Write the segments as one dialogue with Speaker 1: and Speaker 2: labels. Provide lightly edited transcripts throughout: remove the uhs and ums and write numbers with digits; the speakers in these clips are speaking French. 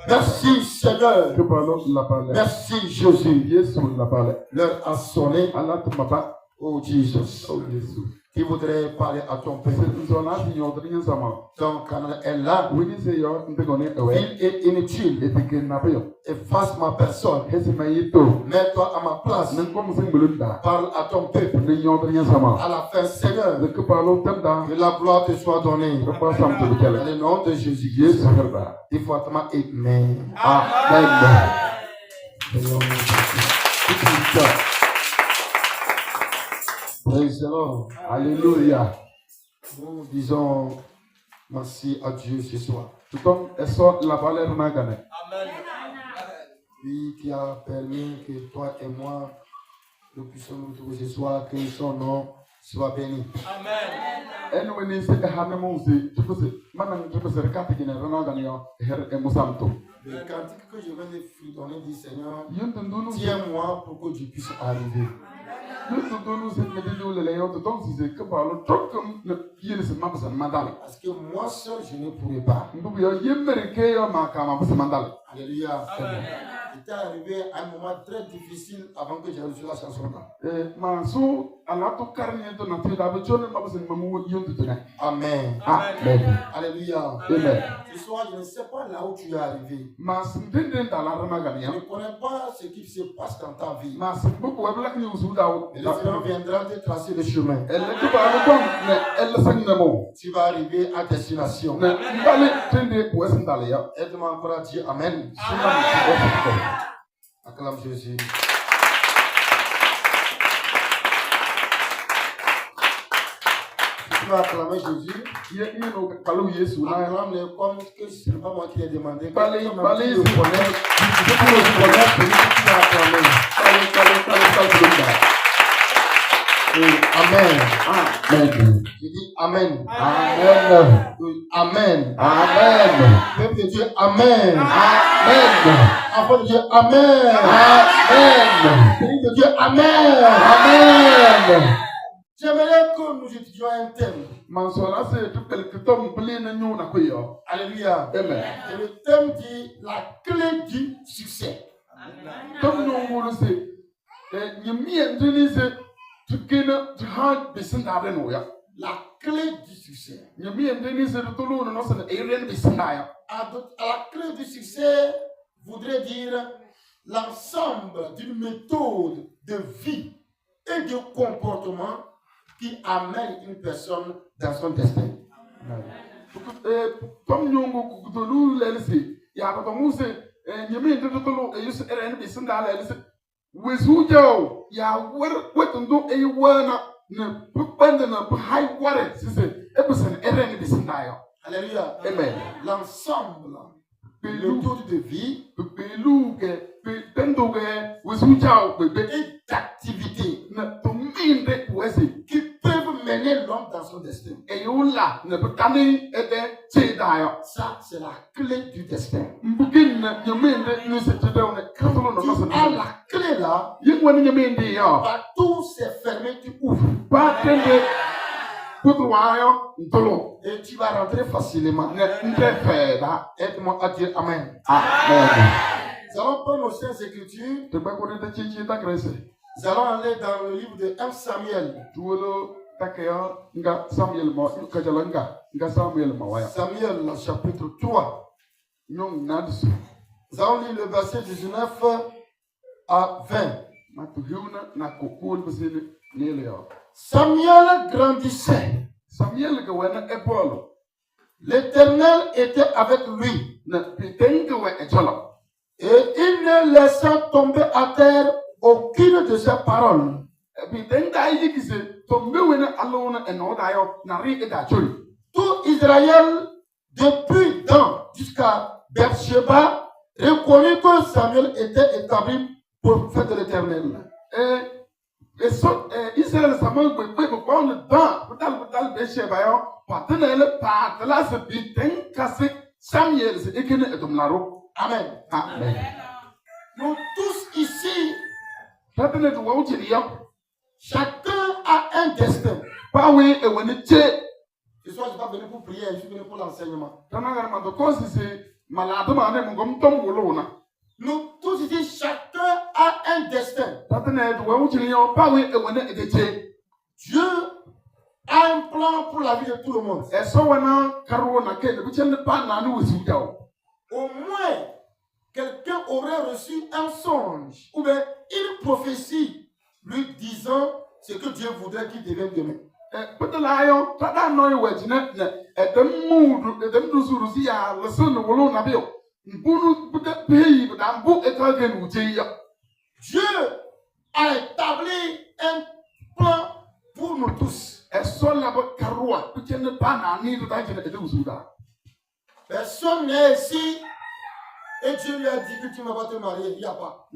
Speaker 1: Merci Seigneur. Merci Jésus. L'heure a sonné. Oh Jesus. Qui voudrait parler à ton peuple. Ton canal est là. Il est inutile. Efface ma personne. Mets-toi à ma place. Parle à ton peuple. À la fin, Seigneur, que la gloire te soit donnée. Dans le nom de Jésus. Il faut attendre. Amen. Amen. Praise the Lord. Alléluia. Nous disons merci à Dieu ce soir. Amen. Lui qui a permis que toi et moi nous puissions nous trouver ce soir, que son nom soit béni. Amen. Le cantique que je viens de fredonner dit Seigneur, tiens-moi pour que je puisse arriver. Parce que moi seul je ne pourrais pas. Alléluia. J'étais arrivé à un moment très difficile avant que j'ai reçu la chanson. Amen. Amen. Alléluia. Amen. Ce soir, je ne sais pas là où tu es arrivé. Je ne connais pas ce qui se passe dans ta vie. Et le Seigneur viendra te tracer le chemin. Tu vas arriver à destination. Aide-moi encore à dire Amen. Acclame Jésus. Tu vas acclamer Jésus. Acclame-le comme que ce n'est pas moi qui l'ai demandé. Amen. Amen. Je dis Amen. Amen. Amen. Amen. Peuple de Dieu, Amen. Amen. Enfant de Dieu, Amen. Amen. Béni de Dieu, Amen. Amen. J'aimerais que nous étudions un thème. Alléluia. Amen. Et le thème dit la clé du succès. La clé du succès. La clé du succès voudrait dire l'ensemble d'une méthode de vie et de comportement qui amène une personne dans son destin. Alléluia. Amen. L'ensemble de méthode de vie et d'activités qui peuvent mener l'homme dans son destin. Ça, c'est la clé du destin. À la clé là, tout s'est fermé, tu ouvres. Et tu vas rentrer facilement. Aide-moi à dire Amen. Amen. Nous allons prendre nos saintes écritures. Nous allons aller dans le livre de 1 Samuel. Samuel, chapitre 3. Nous allons lire le verset 19 à 20. Samuel grandissait. L'Éternel était avec lui. Et il ne laissa tomber à terre aucune de ses paroles. Tout Israël, depuis Dan jusqu'à Beersheba, reconnut que Samuel était établi prophète de l'Éternel. Israël Amen. Amen. Nous tous ici, chacun a un destin. Ce soir, je ne suis pas venu pour prier, je suis venu pour l'enseignement. Nous tous ici, chacun a un destin. Dieu a un plan pour la vie de tout le monde. Au moins, quelqu'un aurait reçu un songe ou bien une prophétie lui disant ce que Dieu voudrait qu'il devienne demain. Dieu a établi un plan pour nous tous. Personne n'est ici et Dieu lui a dit que tu ne vas pas te marier. Il n'y a pas.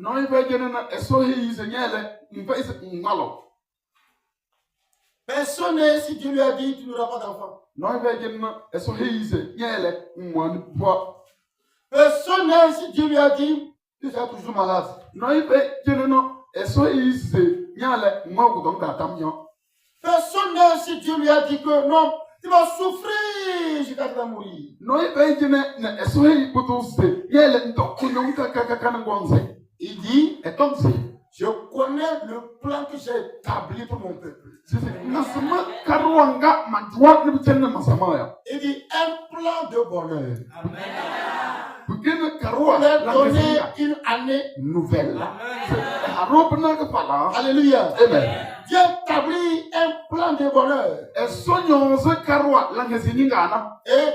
Speaker 1: Personne n'est ici, Dieu lui a dit tu n'auras pas d'enfant. Personne n'est ici, Dieu lui a dit tu seras toujours malade. Personne n'est ici, Dieu lui a dit que non, tu vas souffrir jusqu'à tu vas mourir. Il dit, je connais le plan que j'ai établi pour mon peuple. Il dit un plan de bonheur. Pour leur donner une année nouvelle. Alléluia. Amen. Dieu établit un plan de bonheur. Et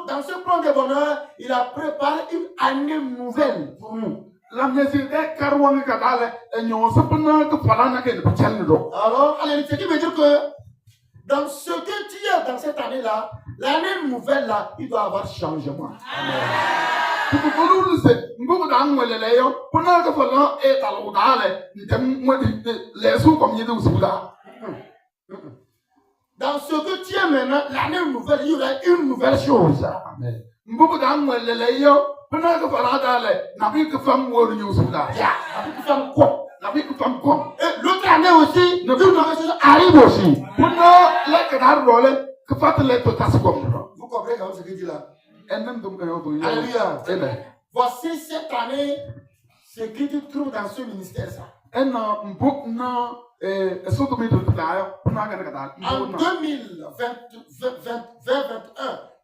Speaker 1: dans ce plan de bonheur, il a préparé une année nouvelle pour nous. Alors, allez, ce qui veut dire que dans ce que tu as dans cette année-là, l'année nouvelle là, il doit avoir changement. Amen. Dans ce que tu es maintenant, l'année nouvelle, il y aura une nouvelle chose. Amen. Et l'autre année aussi, une nouvelle chose arrive aussi. Vous comprenez quand même ce qu'il dit là? Alléluia. Amen. Voici cette année, ce que tu trouves dans ce ministère. Ça. En 2021,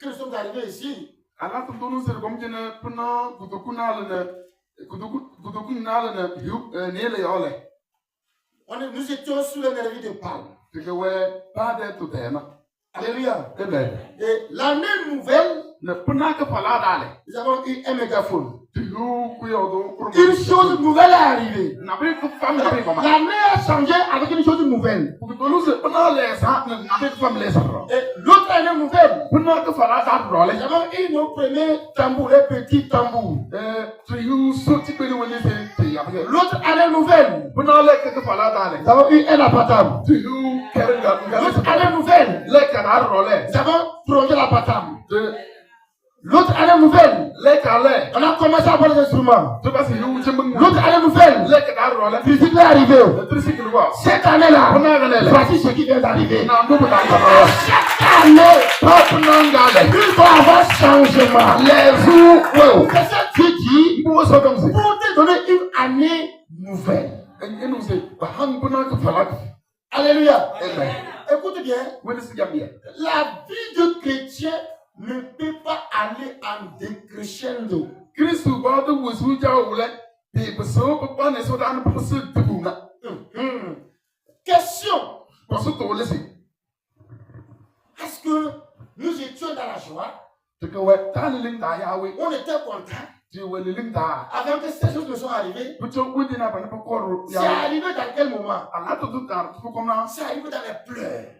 Speaker 1: que nous sommes arrivés ici, nous étions sous l'énergie de palme. Alléluia. Et l'année nouvelle, nous avons eu un mégaphone. Une chose nouvelle est arrivée. L'année a changé avec une chose nouvelle. Et l'autre année nouvelle, nous avons eu nos premiers tambours, les petits tambours. L'autre année nouvelle, nous avons eu un appartement. L'autre année nouvelle, nous avons prolongé l'appartement. L'autre année nouvelle, on a commencé à avoir les instruments. L'autre année nouvelle, l'électricité est arrivée. Cette année-là, voici ce qui vient d'arriver. Chaque année, il doit avoir changement. C'est ça que Dieu dit pour te donner une année nouvelle. Alléluia. Écoute bien, la vie de chrétien ne peut pas aller en décrescendo. Question. Est-ce que nous étions dans la joie? On était contents. Avant que ces choses ne soient arrivées, c'est arrivé dans quel moment? C'est arrivé dans les pleurs.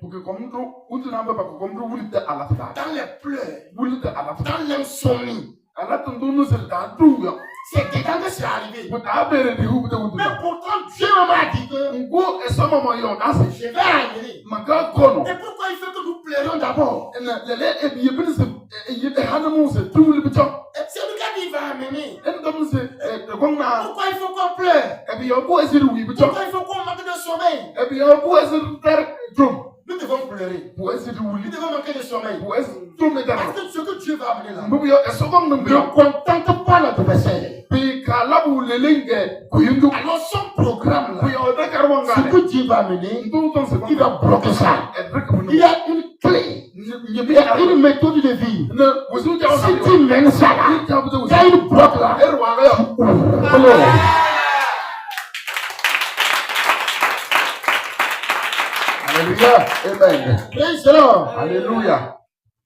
Speaker 1: Dans les pleurs. Dans l'insomnie. C'est dedans que c'est arrivé. Mais pourtant, Dieu m'a dit que je vais arriver. Et pourquoi il faut que nous pleurions d'abord? C'est lui qui va amener. Pourquoi il faut qu'on pleure? Pourquoi il faut qu'on manque de sommeil? Nous devons pleurer.
Speaker 2: pleurer. Vous
Speaker 1: Puede ser
Speaker 2: devez manquer de sommeil.
Speaker 1: Puede tu me
Speaker 2: Parce
Speaker 1: dar.
Speaker 2: que ce que Dieu va amener là
Speaker 1: Ne
Speaker 2: ne contente pas l'adversaire. Alors son programme là, ce que Dieu va amener, il va bloquer ça. Il y a une clé. Il y a une méthode de vie. Si tu mènes ça là, il y a une bloc là.
Speaker 1: Alléluia. Amen.
Speaker 2: Praise the Lord.
Speaker 1: Alléluia.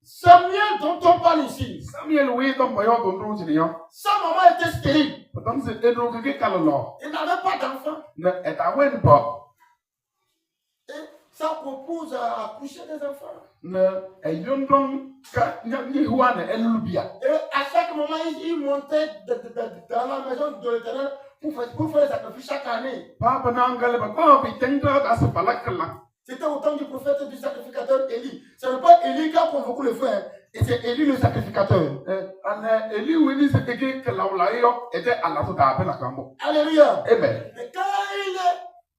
Speaker 2: Samuel dont on parle ici,
Speaker 1: Samuel, oui, donc, voyons ton trou, tu
Speaker 2: sa maman était stérile.
Speaker 1: donc, c'est un autre qui a le nom.
Speaker 2: Il n'avait pas d'enfant.
Speaker 1: Ne, est à Wen pas.
Speaker 2: Et sa propose à accoucher des enfants.
Speaker 1: Ne, et yon donc, ni Juan, et Lubia.
Speaker 2: Et à chaque moment, il montait dans la maison de l'Éternel pour faire les sacrifices chaque année.
Speaker 1: Papa n'angale pas, oh, puis t'es à ce palak-là.
Speaker 2: C'était au temps du prophète et du sacrificateur Élie. Ce n'est pas Élie qui a convoqué le frère, et c'est Élie le sacrificateur.
Speaker 1: Élie, oui, c'était que l'aulaïo était à la toute à la cambo.
Speaker 2: Alléluia.
Speaker 1: Amen.
Speaker 2: Mais quand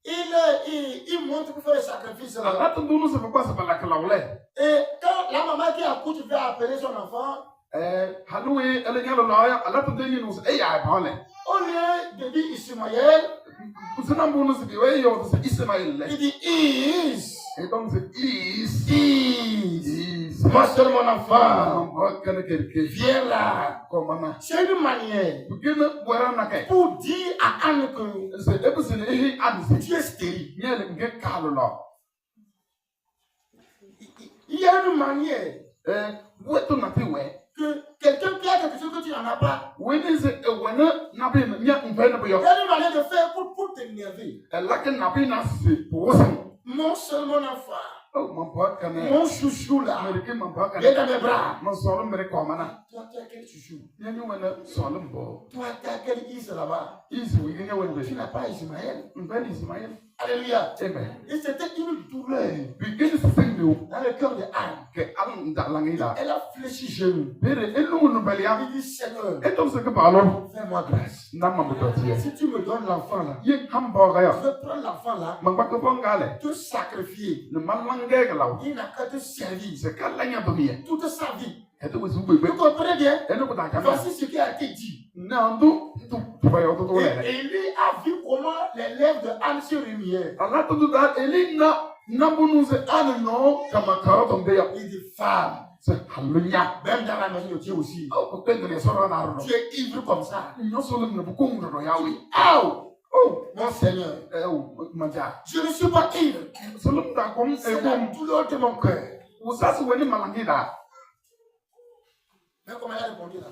Speaker 2: il monte pour faire le sacrifice là.
Speaker 1: Là, tout le monde ne sait pas c'est pas la claulée.
Speaker 2: Et quand la maman qui accouche veut appeler son enfant,
Speaker 1: Haloué, elle est là, là, là, tout le monde nous est à parler.
Speaker 2: au lieu de dire Ismaël,
Speaker 1: C'est un bon nous dit, oui, c'est Ismaël.
Speaker 2: il dit Is.
Speaker 1: Et donc, c'est Is.
Speaker 2: Moi seul mon enfant.
Speaker 1: Viens là, comme maman.
Speaker 2: C'est une manière pour dire à Anne que tu es stérile. Il y a une manière que quelqu'un qui a quelque chose que tu n'en as pas. Il y a une manière de faire pour t'énerver. Mon seul mon enfant. Mon chouchou là. Il est dans mes bras. Toi, tu as quel chouchou? Toi, tu as quel Is là-bas? Tu n'as pas Ismaël. Alléluia. Et c'était une douleur dans le cœur de Anne. Elle a fléchi genou. Il dit Seigneur, fais-moi grâce. Si tu me donnes l'enfant là, je vais prendre l'enfant là, te sacrifier. Il n'a qu'à te servir toute sa vie. Vous comprenez bien? Voici ce qui a été dit. Et Élie a vu comment les lèvres de Anne se remuaient. Il dit femme, même dans la maison de Dieu aussi, tu es ivre comme ça. Oh, mon Seigneur, je ne suis pas ivre. C'est la douleur de mon cœur. Mais comment il a répondu là?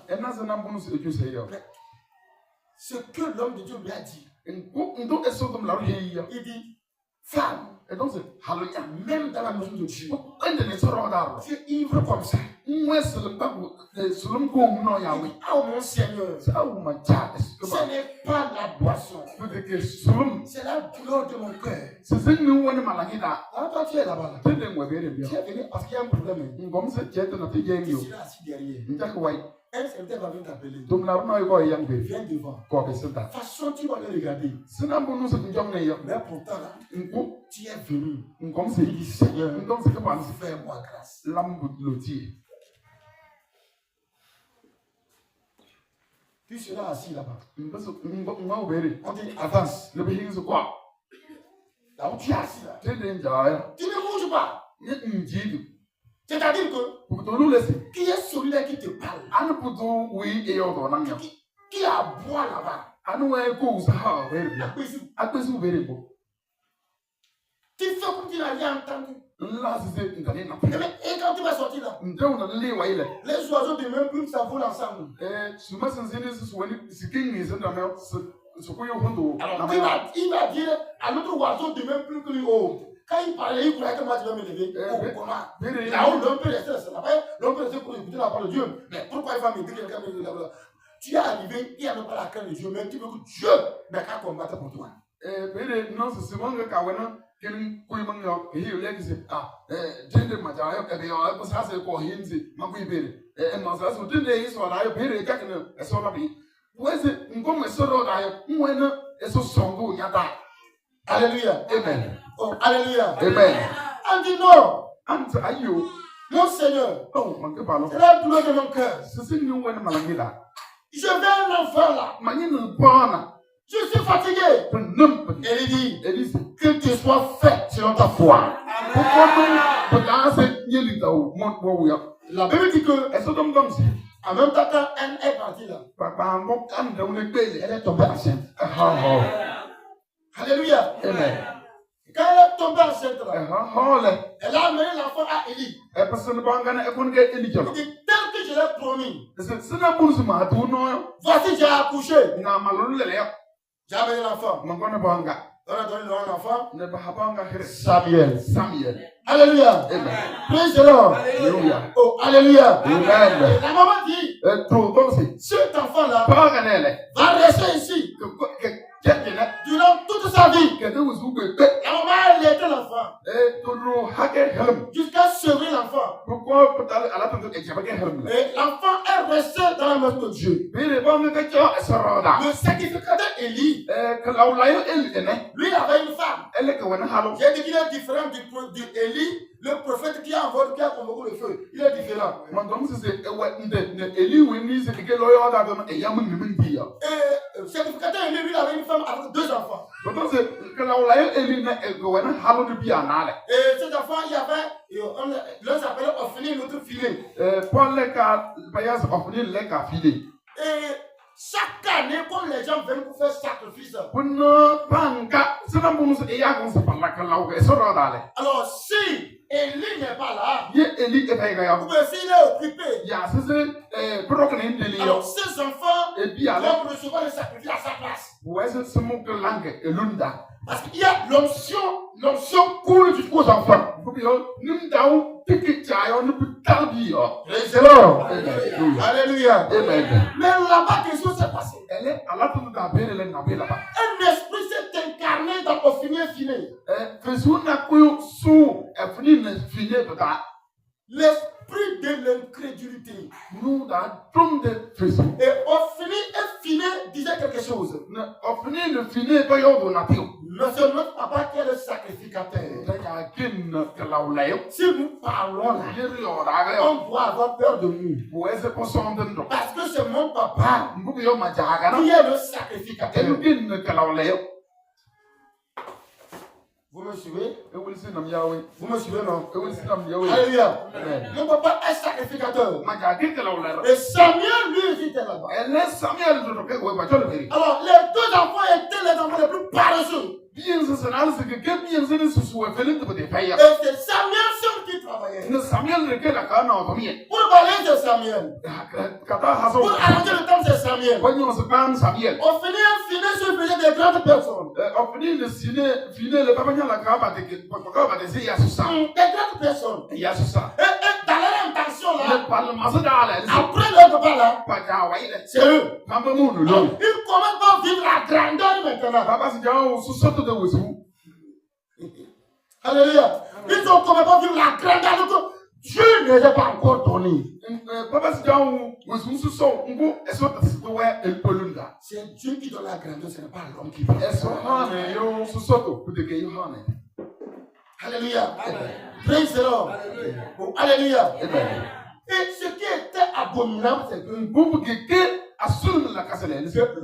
Speaker 2: Ce que l'homme de Dieu lui a dit, il dit femme, même dans la maison de Dieu, tu es ivre comme ça. Oh mon Seigneur, ce n'est pas la boisson, c'est la douleur de mon cœur. Alors toi tu es là-bas, tu es venu parce qu'il y a un problème. Il est assis derrière. Un serviteur va venir t'appeler. Viens devant. De toute façon, tu vas le regarder. Mais pourtant, là, tu es venu. Il dit Seigneur, fais-moi grâce. Tu seras assis là-bas. On dit avance. Là où tu es assis là. Tu ne bouges pas. C'est-à-dire que qui est celui-là qui te parle? Qui a bois là-bas? Tu fais comme tu n'as rien entendu. Et quand tu vas sortir là, les oiseaux de même plume s'envolent ensemble. Alors il va dire à l'autre oiseau de même plume que lui, oh. Quand il parlait, il croyait que moi je vais me lever. Comment? Là-haut, l'homme peut rester là-bas. L'homme peut rester pour écouter la parole de Dieu. Mais pourquoi il va me dire quelqu'un me dit là-bas? Tu es arrivé, il n'y a même pas la crainte de Dieu, mais tu veux que Dieu n'a qu'à combattre pour toi.
Speaker 1: Non, c'est souvent le cas.
Speaker 2: Alléluia.
Speaker 1: Amen.
Speaker 2: Oh, alléluia.
Speaker 1: Amen.
Speaker 2: On dit non. ante ayo.
Speaker 3: Mon Seigneur,
Speaker 2: Oh, manque pas
Speaker 3: c'est la douleur de mon cœur.
Speaker 2: c'est nous on malangi là.
Speaker 3: Je vais un enfant là.
Speaker 2: Mani ne pas
Speaker 3: Je suis fatigué. Et il dit, que tu sois fait selon ta foi. La Bible dit que, en même temps qu'elle est partie là, elle est tombée enceinte. Alléluia. Quand elle est tombée enceinte là, elle a amené l'enfant à Élie. Il dit, tel que je l'ai promis, voici j'ai accouché. J'ai amené l'enfant. On a donné l'enfant. Samuel. Alléluia.
Speaker 2: Amen.
Speaker 3: Praise the Lord.
Speaker 2: Alléluia.
Speaker 3: Oh, alléluia.
Speaker 2: Amen.
Speaker 3: Et la maman dit, cet enfant-là va rester ici durant toute sa vie. La maman a allaité l'enfant jusqu'à sevrer l'enfant. Et l'enfant est resté dans la maison de Dieu. Le sacrificateur Élie, lui avait une femme. J'ai dit qu'il est différent du Élie, le prophète qui a envoyé, qui a convoqué le feu. Il est différent. Et le sacrificateur Élie, lui, avait une femme avec 2 enfants. Et cet enfant, il y avait, l'un s'appelait Ophni, l'autre Phiné. Et chaque année, quand les gens viennent pour faire sacrifice, alors si Élie n'est pas là, ou bien s'il est occupé, alors ces enfants vont recevoir le sacrifice à sa place. Parce qu'il y a l'onction coule jusqu'aux enfants. Praise the Lord. Alléluia. Mais là-bas, quelque chose s'est passé. Un esprit s'est incarné dans Ophni et Phiné. L'esprit de l'incrédulité. Et Ophni et Phiné disaient quelque chose. Mais c'est notre papa qui est le sacrificateur. Si nous parlons là, on doit avoir peur de nous. Parce que c'est mon papa qui est le sacrificateur. Vous me suivez? Vous me suivez, non? Alléluia. Mon papa est sacrificateur. Et Samuel, lui, était là-bas. Alors, les 2 enfants étaient les enfants les plus paresseux. Et c'est Samuel seul qui travaillait. Pour balayer, c'est Samuel. Pour arranger le temps, c'est Samuel. On finit sur faisait des grandes personnes. Des grandes personnes. Et dans leur intention là, après leur papa là, c'est eux. Ils commencent à vivre la grandeur maintenant. Alléluia. Ils ont commencé à vivre la grandeur que Dieu ne les a pas encore donné. C'est Dieu qui donne la grandeur, ce n'est pas l'homme qui donne. Alléluia. Praise the Lord. Oh, alléluia. Et ce qui était abominable, c'est que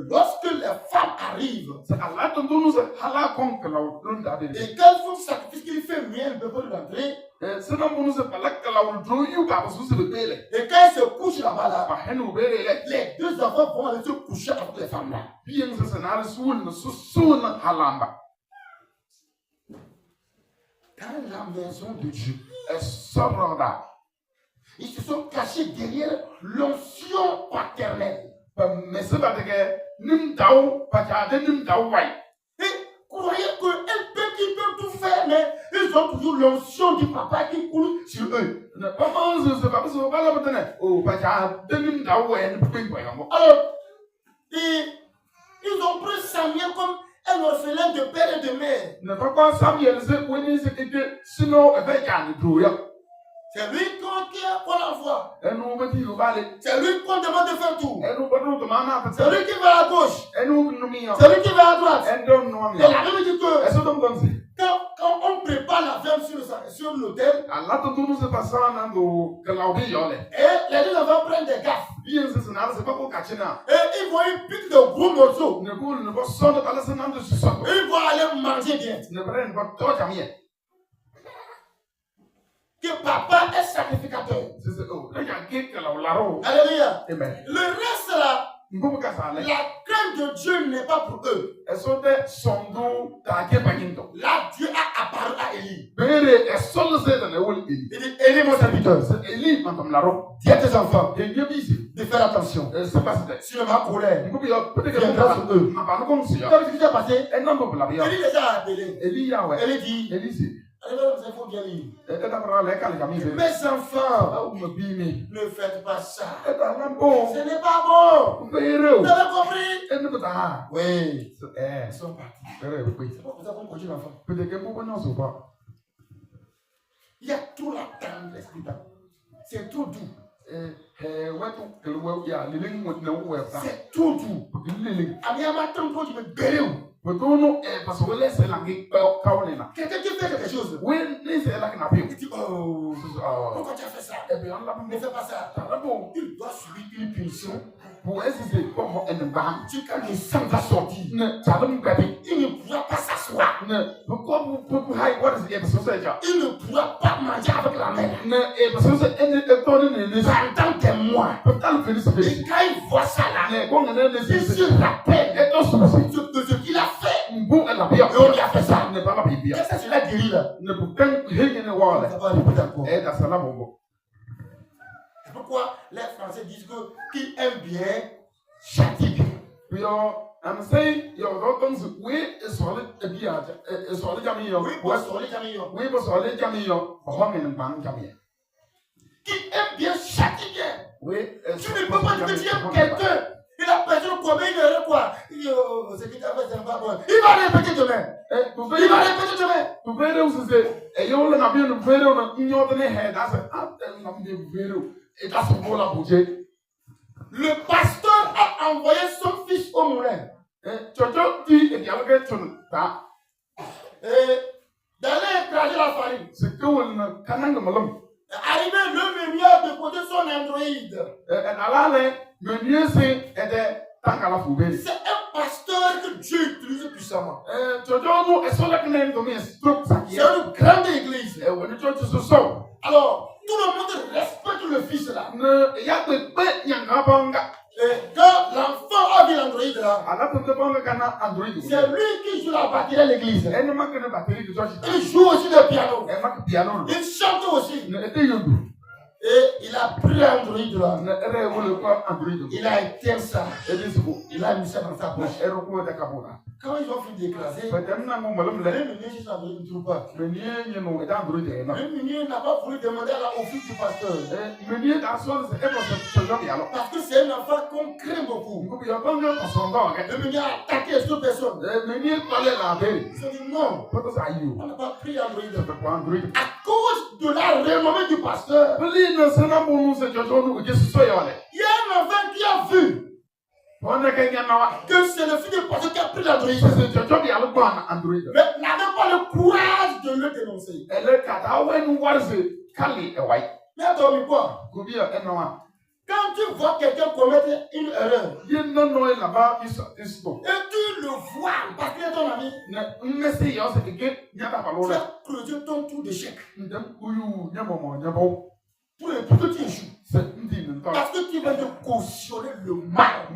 Speaker 3: lorsque les femmes arrivent et qu'elles font sacrifice, qu'il fait miel, elles peuvent l'entrer. Et quand elles se couchent là-bas, là, les 2 enfants vont aller se coucher avec les femmes là. Dans la maison de Dieu, ils se sont cachés derrière l'onction paternelle. Et croyez qu'ils peuvent tout faire, mais ils ont toujours l'onction du papa qui coule sur eux. Alors, ils ont pris Samuel comme un orphelin de père et de mère. C'est lui qu'on envoie. C'est lui qu'on demande de faire tout. C'est lui qui va à gauche. C'est lui qui va à droite. Et la Bible dit que quand on prépare la vie même sur l'autel.
Speaker 2: Allah te donne ce passage dans le Claudie Yole.
Speaker 3: Et les deux enfants prennent des gaffes.
Speaker 2: Bien c'est pas pour Kachina.
Speaker 3: Et ils vont y piquer de gros morceaux.
Speaker 2: Ne pas sonner par la semaine de ce soir.
Speaker 3: Ils vont aller manger bien.
Speaker 2: Ne prennent pas toi jamais.
Speaker 3: Que papa est sacrificateur.
Speaker 2: C'est oh, regarde que la laro.
Speaker 3: Alléluia.
Speaker 2: Amen.
Speaker 3: Le reste là,
Speaker 2: La
Speaker 3: crainte de Dieu n'est pas pour eux.
Speaker 2: Eso de sondo ta ke bagindo.
Speaker 3: Là, Dieu a apparu à Élie.
Speaker 2: Bere e solo se de wol Eli.
Speaker 3: Il dit, Élie, mon serviteur,
Speaker 2: Eli mantam la ro.
Speaker 3: dis à tes enfants
Speaker 2: Et Dieu bisi.
Speaker 3: de faire attention.
Speaker 2: C'est pas ça.
Speaker 3: Sur ma colère.
Speaker 2: Ngobi yo peut-être
Speaker 3: Viendra sur eux.
Speaker 2: Ma pas comme si.
Speaker 3: Vous savez ce qui s'est passé?
Speaker 2: Et non pour la bien.
Speaker 3: Élie les a appelés.
Speaker 2: Eli ya ouais.
Speaker 3: Élie dit,
Speaker 2: Eli si.
Speaker 3: allez, il faut bien lire.
Speaker 2: Et ta para le kale kami be.
Speaker 3: Mes enfants,
Speaker 2: Ou me bimi.
Speaker 3: ne faites pas ça.
Speaker 2: Et ta lambo.
Speaker 3: Ce n'est pas bon.
Speaker 2: Bere.
Speaker 3: Vous avez compris?
Speaker 2: Et ne pas.
Speaker 3: Oui.
Speaker 2: Ils
Speaker 3: sont partis.
Speaker 2: Bere oui.
Speaker 3: C'est pas pour ça qu'on continue l'enfant.
Speaker 2: Peut-être que mon non so pas.
Speaker 3: Il y a tout la tendresse dedans. C'est tout doux. C'est tout doux. Amiama tanto tu me guéris. Quelqu'un qui fait quelque chose. Il dit, oh, pourquoi tu as fait ça? Ne fais pas ça. Il doit subir une punition. Quand le sang va sortir, il ne pourra pas s'asseoir. Il ne pourra pas manger avec la mère. Pendant des mois. Et quand il voit ça là, il se rappelle de ce qu'il a fait. Et on lui a fait ça. Qu'est-ce que cela guérit là? Ça va répéter encore. C'est pourquoi les Français disent que qui aime bien, châtie bien.
Speaker 2: I'm saying your doctors we is solid jamio. We was solid jamio. Homin bang jamio.
Speaker 3: Qui aime bien, châtie bien.
Speaker 2: Oui,
Speaker 3: tu ne peux pas dire que tu aimes quelqu'un. Il a perdu combien il heure quoi? C'est qui t'a fait, c'est pas bon. Il va répéter demain. Il va répéter demain.
Speaker 2: Tu verrais où c'est. Et yo le nabien le verrais on ignore de head. That's a nabien verrais. Et that's a bon la bouger.
Speaker 3: Le pasteur a envoyé son fils au moulin.
Speaker 2: Chocho dit et dialogue ton ta.
Speaker 3: D'aller écraser la farine.
Speaker 2: C'est que on kananga malum.
Speaker 3: Arrivé le menu a déposé son Android.
Speaker 2: Le mieux c'est de tant qu'à la fourber.
Speaker 3: C'est un pasteur que Dieu utilise puissamment.
Speaker 2: C'est une
Speaker 3: grande église.
Speaker 2: Alors,
Speaker 3: tout le monde respecte le fils là. Et quand l'enfant a vu l'Android là, c'est lui qui joue la batterie à l'église. Il joue aussi le piano. Il chante aussi. Et il a pris l'Android là. Il a éteint ça. Il a mis ça dans sa poche. Quand ils ont fini d'écraser, le ministre ne trouve pas. Le ministre n'a pas voulu demander au fils du pasteur. Parce que c'est un enfant qu'on craint beaucoup. Le ministre a attaqué cette personne. Ils ont dit non. On n'a pas pris Android. À cause de la renommée du pasteur, il y a un enfant qui a vu que c'est le fils du pasteur qui a pris l'Android. Mais n'avait pas le courage de le dénoncer. Mais attends, quoi? Quand tu vois quelqu'un commettre une erreur, et tu le vois parce qu'il est ton ami, tu as creusé ton trou d'échec pour que tu échoues. Parce que tu viens de cautionner le mal.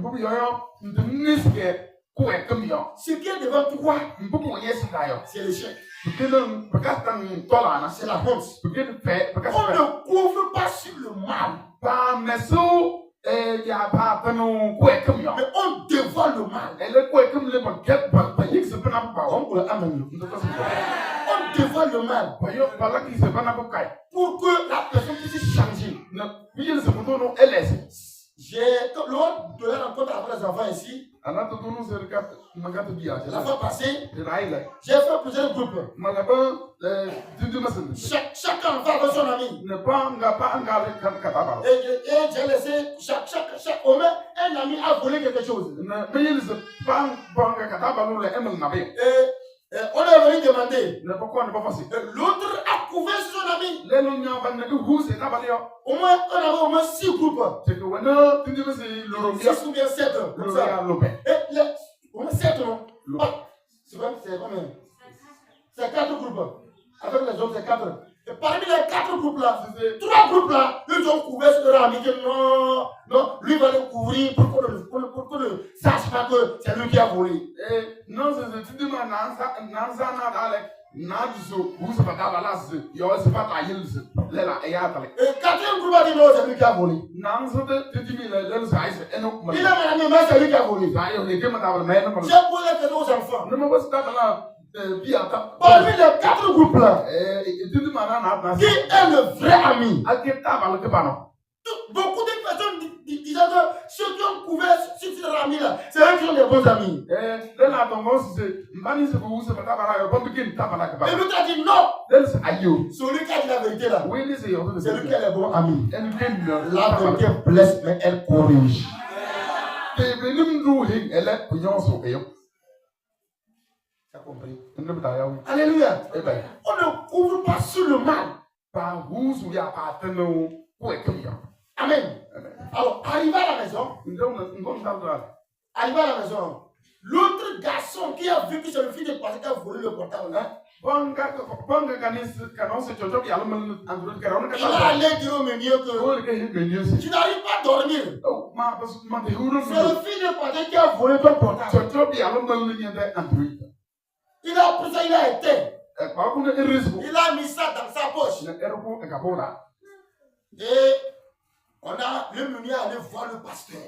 Speaker 3: Ce qui est devant toi, c'est l'échec. C'est la honte. On ne couvre pas sur le mal. Mais on dévoile le mal. On dévoile le mal pour que la personne puisse changer. Lors de la rencontre avec les enfants ici, la fois passée, j'ai fait plusieurs groupes. Chaque enfant avait son ami. Et j'ai laissé chaque homme, un ami a volé quelque chose. Et on est venu demander. L'autre a couvert son ami. Au moins, on avait au moins 6 groupes. 6 ou bien 7. Comme ça. Et au moins 7, non? C'est combien? C'est 4 groupes. Avec les autres, c'est 4. Et parmi les 4 groupes-là, 3 groupes-là, ils ont couvert ce leur ami. Non, lui va le couvrir pour qu'on ne sache pas que c'est lui qui a volé.
Speaker 2: Non, c'est
Speaker 3: Et 4e groupe a dit non, c'est lui qui a volé. Il a même dit mais c'est lui qui a volé. J'ai posé la question aux enfants. Parmi les 4 groupes-là, qui est le vrai ami? Beaucoup de personnes disaient que ceux qui ont couvert sur leur ami-là, c'est eux qui ont des bons amis. Et l'autre a dit non. Celui qui a dit la vérité là, c'est lui qui a les bons amis. La vérité blesse, mais elle corrige. T'as compris? Alléluia. On ne couvre pas sur le mal. Amen. Alors, arrivé à la maison, l'autre garçon qui a vu que c'est le fils de pasteur qui a volé le portable, il a allé dire au meunier que tu n'arrives pas à dormir. C'est le fils de pasteur qui a volé ton portable. Il a pris ça, il a éteint. Il a mis ça dans sa poche. Et le meunier allait voir le pasteur.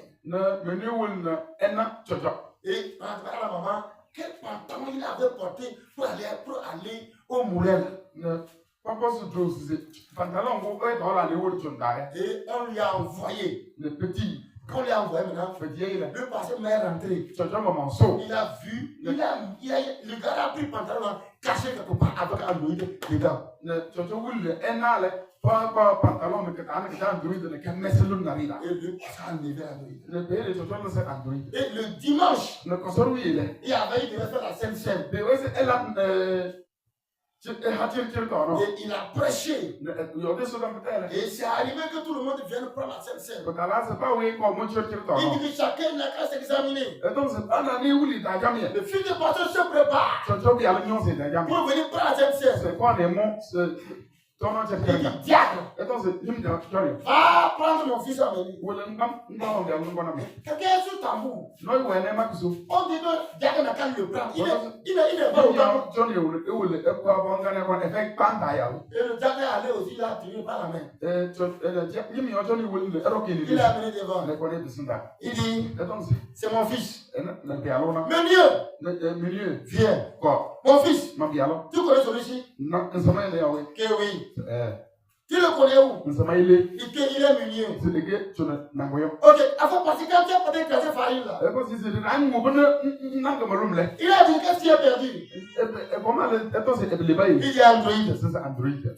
Speaker 3: Et on a demandé à la maman quel pantalon il avait porté pour aller au moulin. Et on lui a envoyé le petit. Quand on lui a envoyé maintenant, le pasteur m'est rentré. Il a vu, le gars a pris le pantalon caché quelque part avec Android dedans. Et le pasteur a enlevé Android. Et le dimanche, il avait dit de faire la Sainte Seine. Et il a prêché. Et c'est arrivé que tout le monde vienne prendre la Sainte Seine. Il dit que chacun n'a qu'à s'examiner. Le fils de pasteur se prépare pour venir prendre la Sainte Seine. Il dit diable, va prendre mon fils à venir. Quelqu'un est sous tambour. On dit que diable n'a qu'à le prendre. Il est pas au tambour. Et le diable est allé aussi, il a tiré par la main. Il a amené devant. Il dit, c'est mon fils. Meunier, viens. Mon fils, tu connais celui-ci? Que oui. Tu le connais où? Il est meunier. Ok, avant parce que quand tu as peut-être cassé farine là. Il a dit qu'est-ce qu'il a perdu? Il dit Android.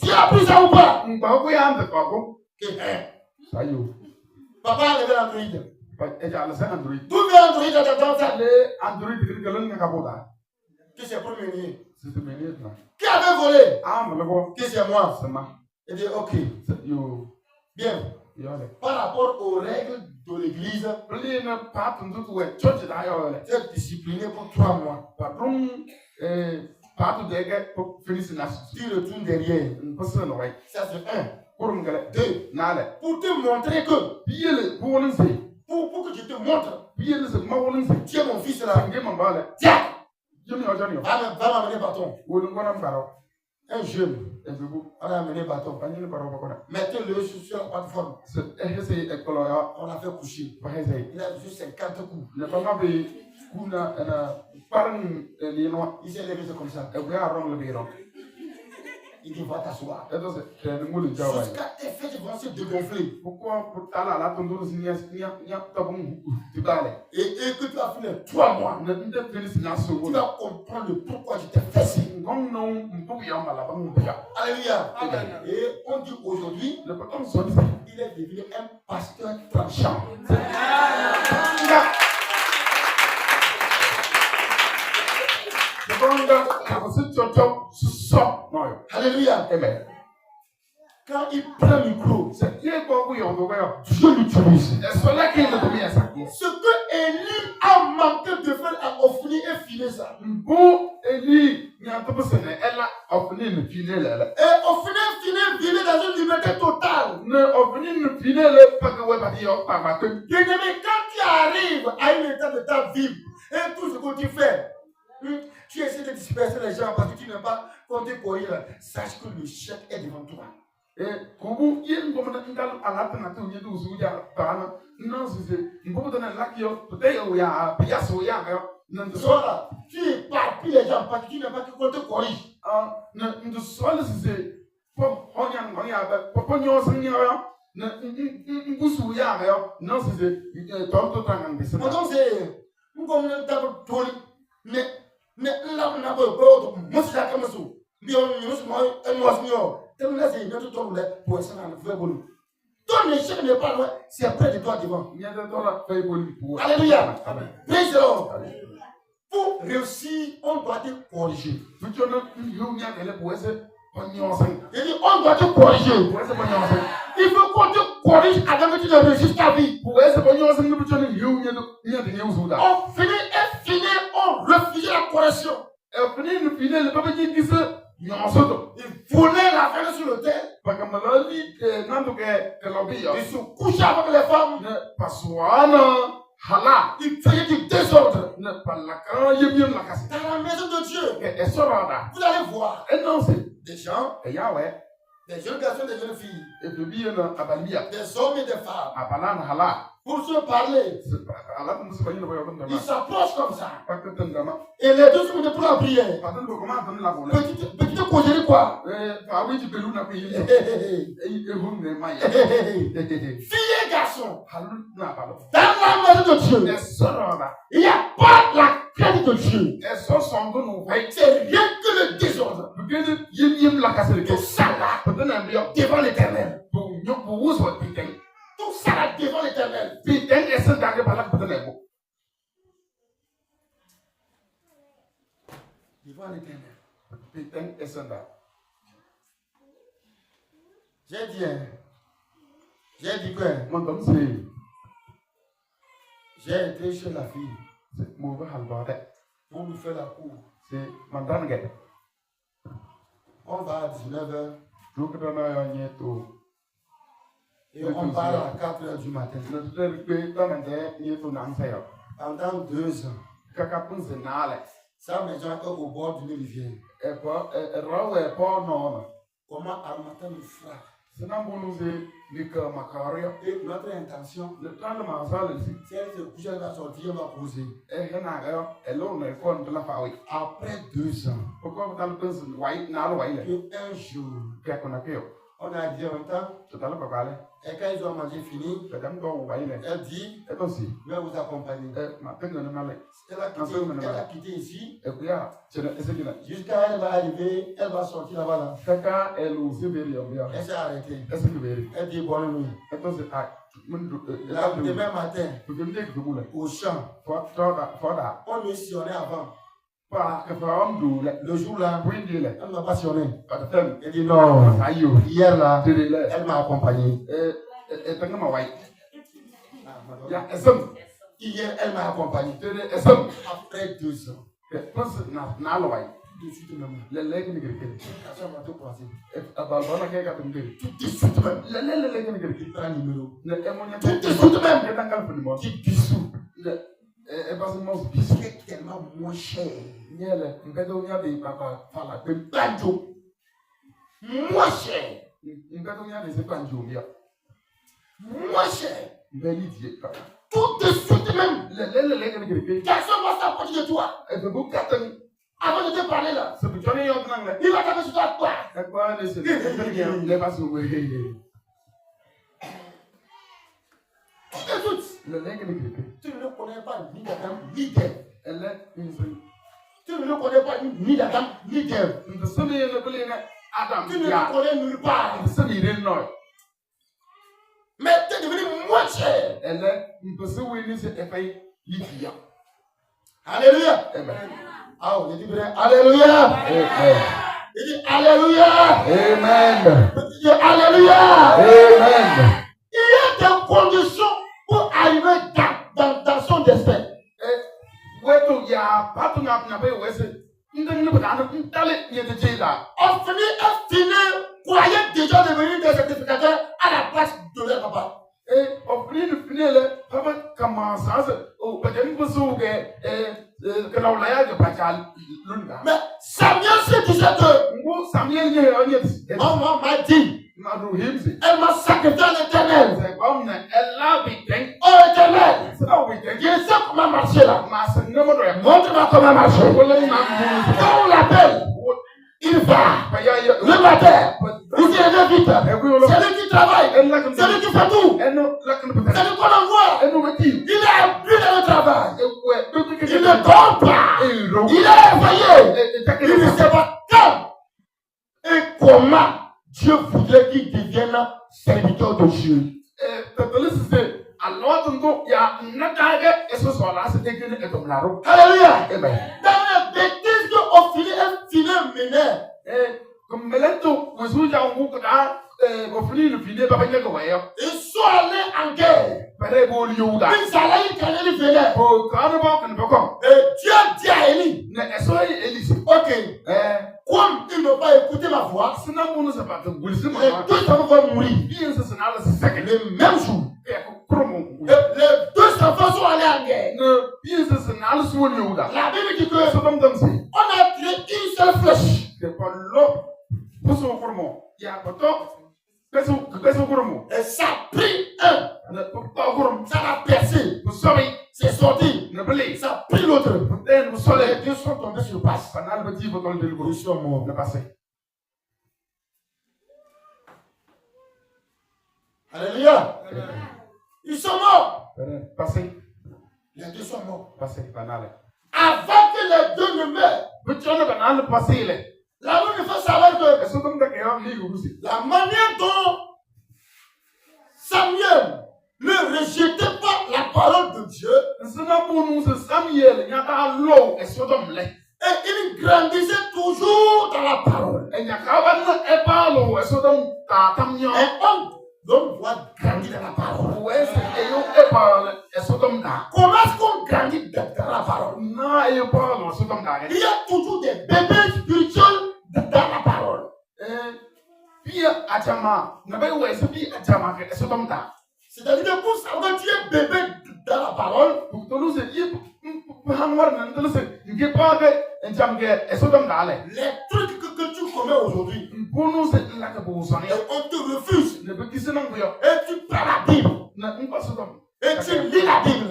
Speaker 3: Tu as pris ça ou pas? Papa a levé Android. D'où vient Android dans ta qui c'est pour meunier? Qui avait volé? Qui c'est moi? Il dit ok. Bien. Par rapport aux règles de l'église, tu es discipliné pour 3 mois. Tu retournes derrière. Ça c'est 1. 2. Pour te montrer que pour que je te montre, tu es mon fils là. Tiens! Va m'amener bâton. Un jeune, on a amené bâton. Mettez-le sur la plateforme. On l'a fait coucher. Il a juste 50 coups. Il s'est levé comme ça. Il dit va t'asseoir. Jusqu'à tes fesses vont se dégonfler. Et que tu as fait les 3 mois. Tu vas comprendre le pourquoi je t'ai fessé. Alléluia. Et on dit aujourd'hui, il est devenu un pasteur tranchant. Alléluia. Amen. Quand il prend le micro, Dieu l'utilise. Ce que Élie a manqué de faire à Ophni et filer ça. Et Ophni finit dans une liberté totale. Bien-aimé, quand tu arrives à un état de ta vie et tout ce que tu fais, tu essaies de disperser les gens parce que tu n'as pas compté courir, sache que le chèque est devant toi. Voilà, tu éparpilles les gens parce que tu n'as pas compté courir. Ton échec n'est pas loin, c'est près de toi devant. Alléluia. Praise the Lord. Pour réussir, on doit te corriger. Il dit, on doit te corriger. Il faut qu'on te corrige avant que tu ne réussisses ta vie. On finit, on refuse la correction. Il voulait la faire sur le terre. Il se couchait avec les femmes. Il faisait du désordre. Dans la maison de Dieu, vous allez voir des gens, des jeunes garçons, des jeunes filles, des hommes et des femmes. Pour se parler, ils s'approchent comme ça. Et les deux se mettent pour la prière. Petite causerie quoi? Filles et garçons, dans la maison de Dieu, il n'y a pas la crainte de Dieu. C'est rien que le désordre. Tout ça là, devant l'Éternel. Tout ça là devant l'Éternel. Devant l'Éternel. J'ai dit quoi? J'ai été chez la fille pour nous faire la cour. On va à 19h. Et on parle à 4h du matin. Pendant 2 ans. Sa maison est au bord d'une rivière. Comment à matin nous frappe. Et notre intention, si elle se couche, elle va sortir, elle va poser. Après 2 ans, un jour, on a dit en même temps, et quand ils ont mangé fini, elle dit, je vais vous accompagner. Elle a quitté ici, jusqu'à elle va arriver, elle va sortir là-bas. Elle s'est arrêtée. Elle dit bonne nuit. Demain matin, au champ, on missionnait avant. Le jour là, elle m'a passionné. Elle dit non, hier là, elle m'a accompagné. Hier, elle m'a accompagné. Après 2 ans. Tout de suite même. Tout de suite même. Il prend le numéro. Tout de suite même. Qui bisou. C'est tellement moins cher. Moins cher. Moins cher. Tout de suite même. Garçon va s'approcher de toi. Avant de te parler là. Il va taper sur toi. Écoute. Tu ne le connais pas ni d'Adam ni d'Ève. Tu ne le connais pas ni d'Adam ni d'Ève. Tu ne le connais nulle part. Mais tu es devenu moins cher. Alléluia. Amen. Ah, on dit bien Alléluia. Il dit Alléluia.
Speaker 1: Amen.
Speaker 3: Alléluia.
Speaker 1: Amen.
Speaker 3: Il y a des conditions pour arriver dans son destin. On finit, croyait déjà devenir des certificateurs à la place de leur papa. Mais Samuel se disait que maman m'a dit, elle m'a sacrifié à l'Éternel. Oh Éternel, je sais comment marcher là. Montre-moi comment marcher. Quand on l'appelle, il va. Le matin, il se lève vite. C'est lui qui travaille. C'est lui qui fait tout. C'est lui qu'on envoie. Il est appris dans le travail. Il ne dort pas. Il est éveillé. Il ne sait pas quand et comment Dieu voudrait qu'il devienne serviteur de Dieu. Alléluia. Dans les bêtises qu'au final, elle finit menée. Ils sont allés en guerre. Ils allaient gagner le venin. Et Dieu dit à Élie, ok, comme ils n'ont pas écouté ma voix, les deux enfants vont mourir le même jour. Les deux enfants sont allés en guerre. La Bible dit que on a tiré une seule flèche. Et ça a pris un. Ça a percé. C'est sorti. Ça a pris l'autre. Les deux sont tombés sur place. Ils sont morts. Alléluia. Ils sont morts. Les deux sont morts. Avant que les deux ne meurent. La Bible il faut savoir que la manière dont Samuel ne rejetait pas la parole de Dieu et il grandissait toujours dans la parole. Et on doit grandir dans la parole. Comment est-ce qu'on grandit dans la parole? Il y a toujours des bébés spirituels dans la parole. C'est-à-dire que pour savoir que tu es bébé dans la parole, les trucs que tu commets aujourd'hui, on te refuse. Et tu prends la Bible. Et tu lis la Bible.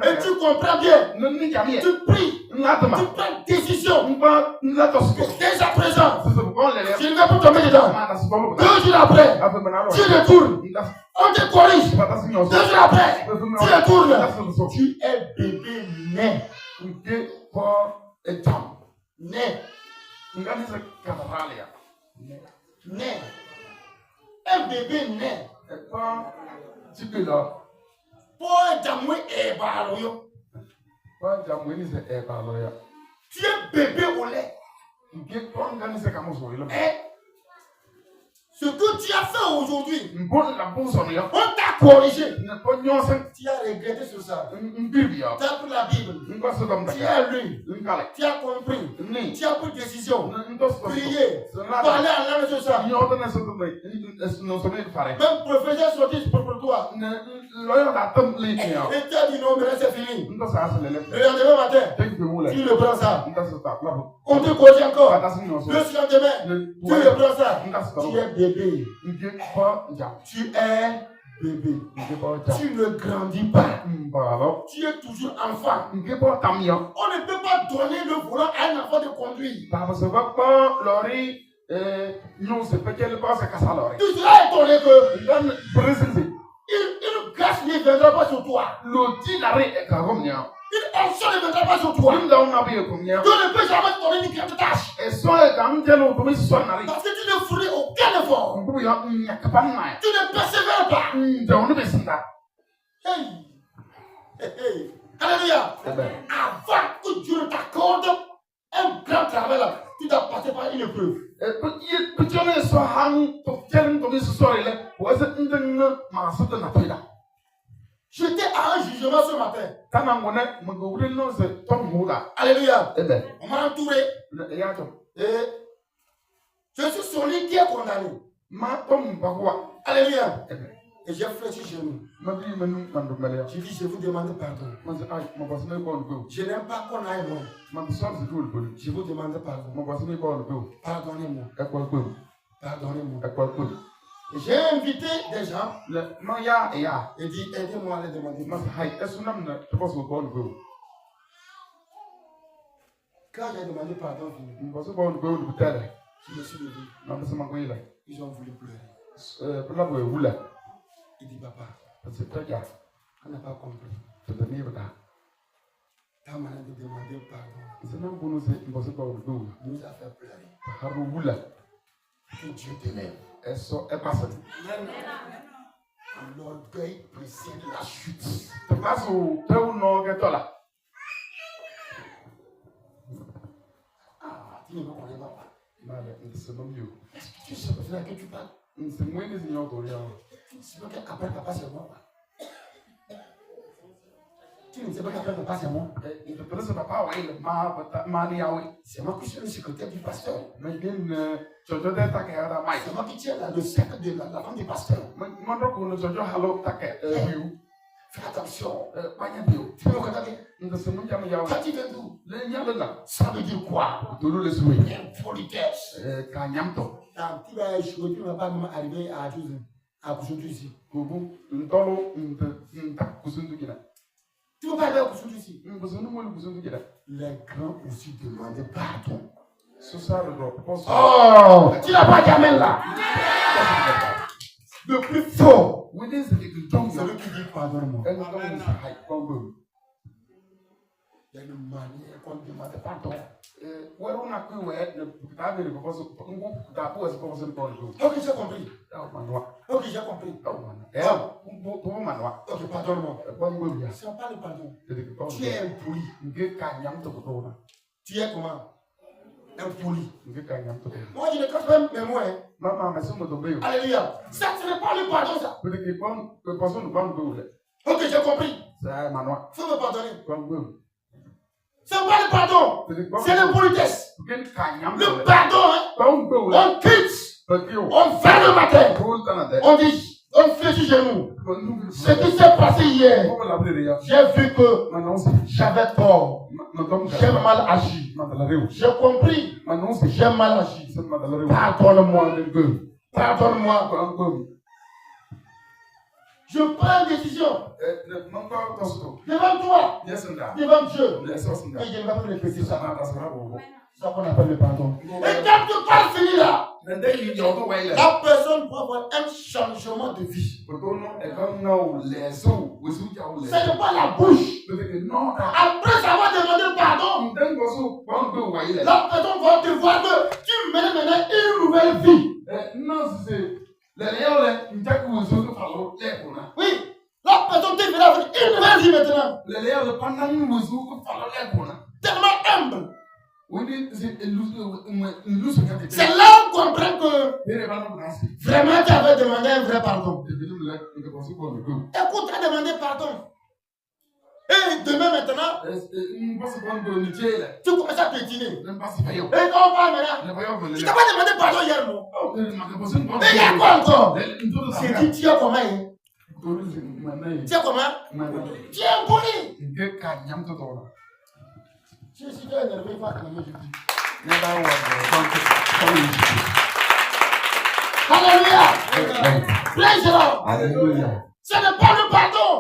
Speaker 3: Et tu comprends bien. Tu pries. Tu prends une décision. Dès à présent, tu ne vas pas tomber dedans. 2 jours après, tu retournes. On te corrige. 2 jours après, tu retournes. Tu es bébé né. Né. Un bébé né. Tu es bébé au lait. Ce que tu as fait aujourd'hui, on t'a corrigé. Tu as regretté sur ça. Tu as pris la Bible. Tu as lu. Tu as compris. Tu as pris décision. Prier. Parler en langue sur ça. Même professeur sorti pour toi. Et tu as dit non, mais là c'est fini. Le lendemain matin, tu le prends ça. On te corrige encore. Le lendemain, tu le prends ça. Tu es bébé. Tu es bébé. Tu ne grandis pas. Tu es toujours enfant. On ne peut pas donner le volant à un enfant de conduire. Tu seras étonné que une grâce ne viendra pas sur toi. Une action ne viendra pas sur toi. Dieu ne peut jamais te donner une grande tâche. Parce que tu ne fournis aucun effort. Tu ne persévères pas. Hey. Alléluia. Avant que Dieu ne t'accorde un grand travail là, tu dois passer par une épreuve. J'étais à un jugement ce matin. Alléluia. On m'a entouré. Et je suis sur lui qui est condamné. Alléluia. Et j'ai fléchi chez nous. J'ai dit, je vous demande pardon. Je n'aime pas qu'on aille loin. Je vous demande pardon. Pardonnez-moi. Pardonnez-moi. J'ai invité des gens. Et dit, aidez-moi à les demander pardon. Quand j'ai demandé pardon, je me suis levé. Ils ont voulu pleurer. Il dit, papa, on n'a pas compris. Ta manière de demander pardon nous a fait pleurer. Que Dieu t'aime. L'orgueil précède la chute. Tu ne me connais pas. Est-ce que tu sais à qui tu parles? Tu sais pas qu'après papa c'est moi. Tu ne sais pas qu'après papa c'est moi. C'est moi qui suis le secrétaire du pasteur. C'est moi qui tiens le cercle de la femme du pasteur. Fais attention. Tu peux me regarder? Quand tu viens d'où? Ça veut dire quoi? Impolitesse. Tu vas échouer, tu ne vas pas même arriver à Kusuntu ici. Tu ne peux pas arriver à Kusuntu ici. Les grands aussi demandent pardon. Oh, tu n'as pas d'amen là. Le plus fort, c'est celui qui dit pardonne-moi. Il y a une manière qu'on demande pardon. Ok, j'ai compris. Ok, j'ai compris. Ok, pardonne-moi. Si on parle de pardon, tu es impoli. Tu es comment? Impoli. Moi, je ne cache pas mes mots. Alléluia. Ça, ce n'est pas le pardon, ça. Ok, j'ai compris. Faut me pardonner. Ce n'est pas le pardon. C'est l'impolitesse. Le pardon, on quitte. On fait le matin. On dit, on fait du genou. Ce qui s'est passé hier, j'ai vu que j'avais tort. J'ai mal agi. J'ai compris. J'ai mal agi. Pardonne-moi. Pardonne-moi. Je prends une décision. Devant toi. Devant Dieu. Et je ne vais pas répéter ça. C'est ça qu'on appelle le pardon. Et quand tu parles fini là, la personne doit avoir un changement de vie. Ce n'est pas la bouche. Après avoir demandé pardon, la personne va te voir que tu mènes maintenant une nouvelle vie. Oui, la personne te verra avec une nouvelle vie maintenant. Tellement humble. C'est là qu'on comprend que vraiment tu avais demandé un vrai pardon. Écoute, tu as demandé pardon. Et demain maintenant, tu commences à pétiner. Et quand on parle maintenant, tu t'as pas demandé pardon hier, non? Et il y a quoi encore? C'est dit, tu es comment? Tu es comment? Tu es impoli. Si tu es énervé, il faut acclamer Jésus. Alléluia. Praise the Lord.
Speaker 1: Alléluia.
Speaker 3: Ce n'est pas le pardon.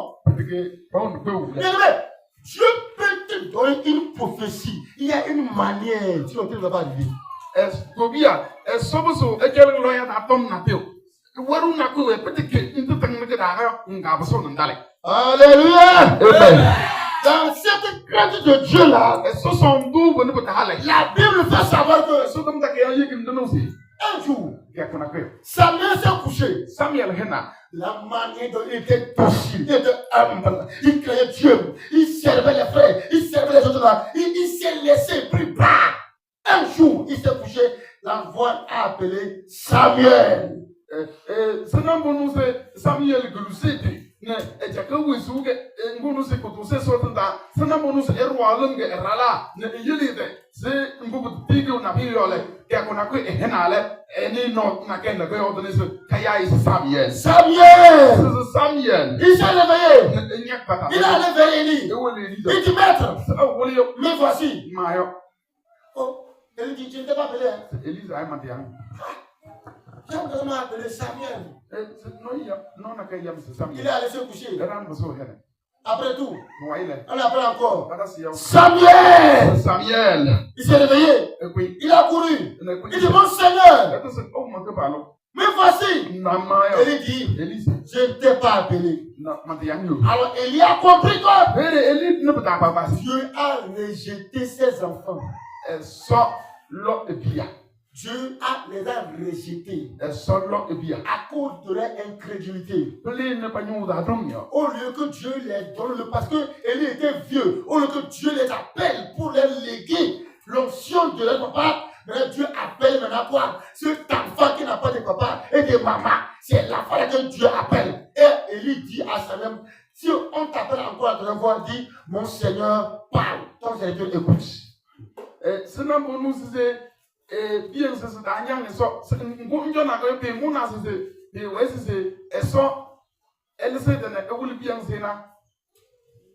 Speaker 3: Dieu peut te donner une prophétie. Il y a une manière sur laquelle il ne va pas arriver. Alléluia. Dans cette crainte de Dieu là, la Bible fait savoir que un jour, Samuel s'est couché. La manière dont il était docile, il était humble, il craignait Dieu, il servait les frères, il servait les autres là, il s'est laissé pris. Un jour, il s'est couché, l'envoie appeler Samuel.
Speaker 2: Samuel ne ejaka wisuge ngunu se kutu se sotunda sana bonus erwalum ge erala ne yelide se ngubu tigo na biole ke akona ko ehenale eni no na ken ko odone se kaya is Samuel
Speaker 3: Il s'est réveillé. Il a levé Élie. Il dit maître, me voici. Oh, Élie dit, tu ne t'es pas appelé.
Speaker 2: Élie a demandé.
Speaker 3: J'ai vraiment appelé Samuel. Il est allé se coucher. Après tout, on appelle encore Samuel. Il s'est réveillé. Il a couru. Il dit, mon Seigneur, me voici. Élie dit, je ne t'ai pas appelé. Alors Élie a compris que Dieu a rejeté ses enfants. Dieu les a rejetés à cause de leur incrédulité. Au lieu que Dieu les donne, parce que Élie était vieux, au lieu que Dieu les appelle pour les léguer l'onction de leur papa, mais Dieu appelle maintenant quoi? Cet enfant qui n'a pas de papa et de maman, c'est l'enfant que Dieu appelle. Et Élie dit à Samuel, si on t'appelle encore à ton voix, dit, mon Seigneur parle, ton Seigneur écoute.
Speaker 2: Bien c'est Daniel so ngonjo na go pe muna c'est et ouais c'est eso elle c'est de ewul bien c'est na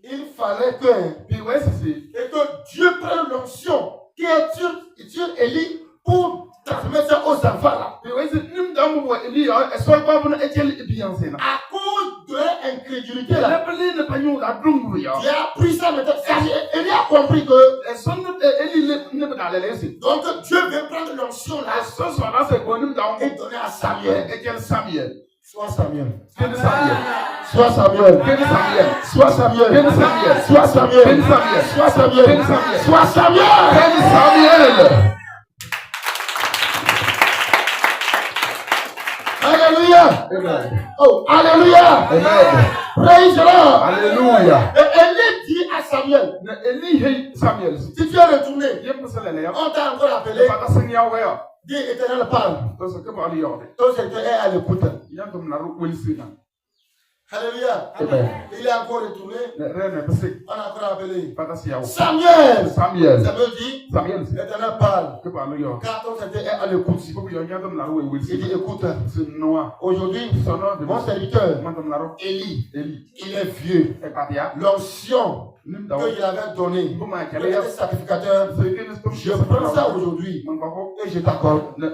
Speaker 3: il fallait que
Speaker 2: puis ouais c'est
Speaker 3: et que Dieu prenne l'onction qui est sur Élie pour transmettre ça aux enfants là.
Speaker 2: Puis ouais c'est nim damu Élie eso ba bu na etiel bien c'est na
Speaker 3: à cause de l'incrédulité là.
Speaker 2: Le pas nous la drungu ya.
Speaker 3: Il a pris ça maintenant. Élie a compris que
Speaker 2: son Élie ne pas dans les
Speaker 3: donc Dieu veut prendre l'onction là.
Speaker 2: Ce soir là c'est quoi nous dans
Speaker 3: et donner à Samuel.
Speaker 2: Et quel Samuel?
Speaker 3: Soit Samuel.
Speaker 2: Quel Samuel?
Speaker 3: Soit Samuel.
Speaker 2: Quel Samuel?
Speaker 3: Soit Samuel.
Speaker 2: Quel Samuel?
Speaker 3: Soit Samuel.
Speaker 2: Quel Samuel?
Speaker 3: Soit Samuel.
Speaker 2: Quel Samuel?
Speaker 3: Soit Samuel.
Speaker 2: Quel Samuel?
Speaker 3: Alléluia.
Speaker 2: Amen.
Speaker 3: Oh, alléluia.
Speaker 2: Amen.
Speaker 3: Praise the Lord.
Speaker 2: Alléluia.
Speaker 3: Et Élie dit à Samuel,
Speaker 2: Élie Samuel.
Speaker 3: si tu es retourné, on t'a encore appelé. Dis Éternel parle. Ton Seigneur est à l'écoute. Alléluia.
Speaker 2: Amen.
Speaker 3: Il est encore retourné. On a encore appelé.
Speaker 2: Samuel.
Speaker 3: Samuel dit,
Speaker 2: Samuel.
Speaker 3: Éternel parle. Car ton Seigneur est à l'écoute. Il dit écoute. Aujourd'hui, mon serviteur, Élie, il est vieux. L'onction qu'il avait donnée, il était sacrificateur. Je prends ça aujourd'hui et je t'accorde. Tu ne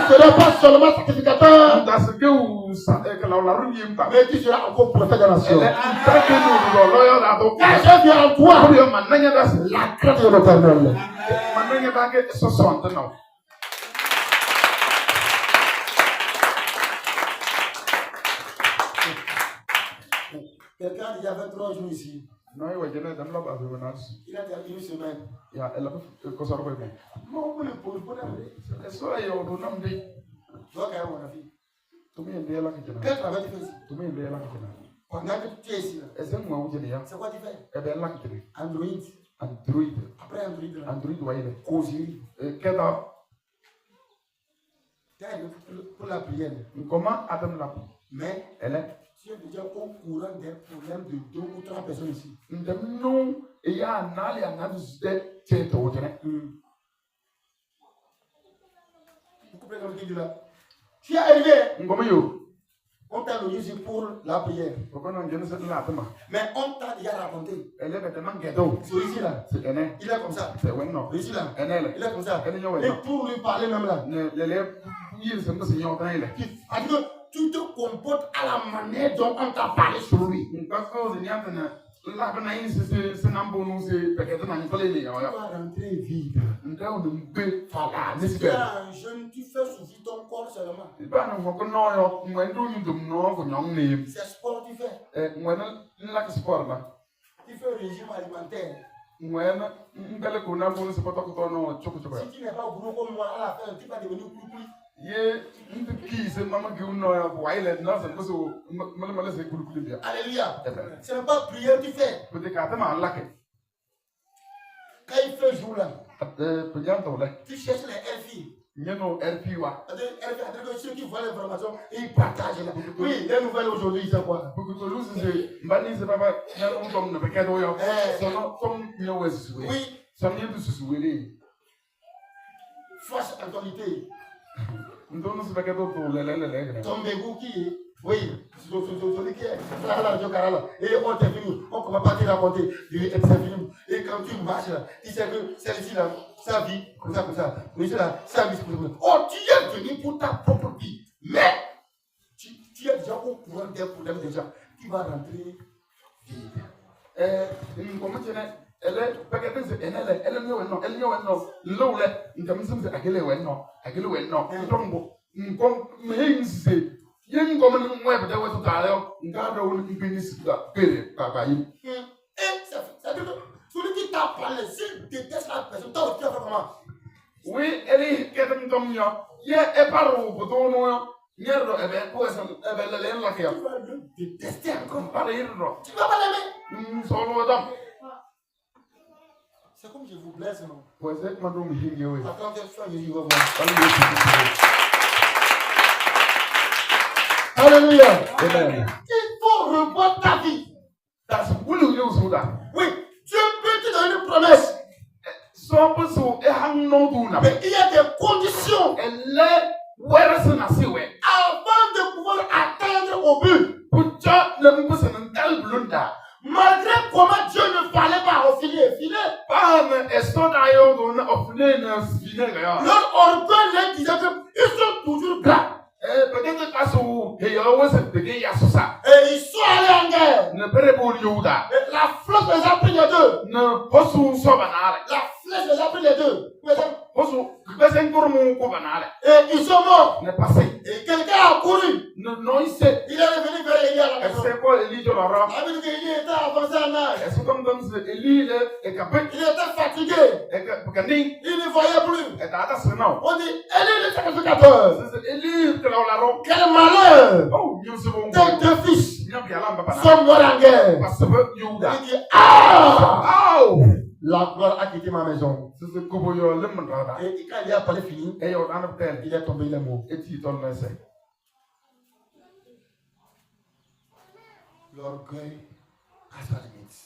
Speaker 3: seras pas seulement sacrificateur, mais tu seras encore prophète de la nation. Car je viens en toi la crainte de l'Éternel. Quelqu'un il y avait 3 jours ici. Il a terminé une semaine. Non, vous ne pouvez pas aller. Tu vois quand même mon avis. Quel travail tu fais ici? Pendant que tu es ici, c'est quoi tu fais? Android. Après Android, causerie. Pour la prière. Mais tu es déjà au courant des problèmes de 2 ou 3 personnes ici. Tu es arrivé. On t'a donné ici pour la prière. Mais on t'a déjà raconté. Celui-ci là, il est comme ça. Celui-ci là, il est comme ça. Et pour lui parler même là, tu te comportes à la manière dont on t'a parlé sur lui. Tu vas rentrer vide. Si tu es un jeune, tu fais souffrir ton corps seulement. C'est sport tu fais. Tu fais régime alimentaire. Si tu n'es pas au boulot comme moi, à la fin, tu vas devenir coucou. Alléluia. Ce n'est pas prière tu fais. Quand il fait jour là, Tu cherches les LFI.
Speaker 1: LFI,
Speaker 3: Ceux qui voient l'information, ils partagent là. Oui, les nouvelles aujourd'hui, c'est quoi? Oui. Force autorité. Tombez-vous qui est? Oui, celui qui est là, et on est venu, on ne va pas te raconter, c'est fini. Et quand tu marches là, tu sais que celle-ci là, sa vie, comme ça, mais là, sa vie, comme ça. Oh, tu es venu pour ta propre vie, mais tu es déjà au courant des problèmes déjà, tu vas rentrer vide.
Speaker 2: Comment tu es? Elle est pas qu'elle est elle yen comme nous moi peut être tout à l'heure garde on qui bénisse la paix papa yi
Speaker 3: ça veut dire celui qui t'a parlé s'il déteste la personne toi tu vas faire comment?
Speaker 2: Oui elle est quelqu'un comme moi est pas au bouton non hier elle quoi ça elle la faire
Speaker 3: tu vas le détester encore
Speaker 2: pareil non
Speaker 3: tu vas pas l'aimer
Speaker 2: solo dam
Speaker 3: c'est comme je vous blesse non
Speaker 2: ouais c'est moi donc j'ai eu
Speaker 3: attends que je vais voir Alléluia.
Speaker 2: Amen.
Speaker 3: Il faut revoir ta vie.
Speaker 2: That's what you use that.
Speaker 3: Oui, Dieu peut te donner une promesse. Mais il y a des conditions avant de pouvoir atteindre au but. Malgré comment Dieu ne fallait pas au filet. Leur orgueil leur disait qu'ils sont toujours grands.
Speaker 2: Peut-être parce que il always begin yasusa.
Speaker 3: Et ils sont allés en guerre.
Speaker 2: Ne pere yuda.
Speaker 3: Et la flèche les a pris les deux.
Speaker 2: Ne posu so banale.
Speaker 3: La flèche les a pris les deux.
Speaker 2: Posu besen kurmu ko banale.
Speaker 3: Et ils sont morts.
Speaker 2: Ne passé.
Speaker 3: Et quelqu'un a couru.
Speaker 2: Non il sait.
Speaker 3: Il est revenu vers Élie à la maison.
Speaker 2: C'est quoi Élie de la rame?
Speaker 3: Avec Élie était avancé en âge.
Speaker 2: Est-ce que comme Élie est capable?
Speaker 3: Il était fatigué. Il ne voyait plus. On dit Élie le sacrificateur.
Speaker 2: Élie que la rome.
Speaker 3: Quel malheur!
Speaker 2: Oh,
Speaker 3: tes deux fils sont morts en guerre. Il dit ah!
Speaker 2: Oh!
Speaker 3: La gloire a quitté ma maison.
Speaker 2: Et quand
Speaker 3: Et quand il a parlé fini, il est tombé, il est mort. L'orgueil a sa limite.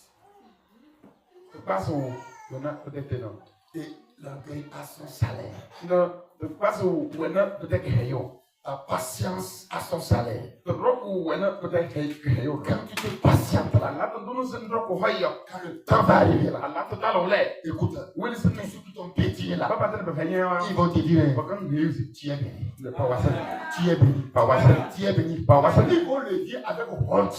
Speaker 3: Et l'orgueil a son salaire. La patience a son salaire. Quand tu te patientes là, quand le temps va arriver là, écoute, ceux qui t'ont piétiné là, ils vont te dire, tu es béni. Tu es béni. Tu es béni. Ils vont le dire avec honte.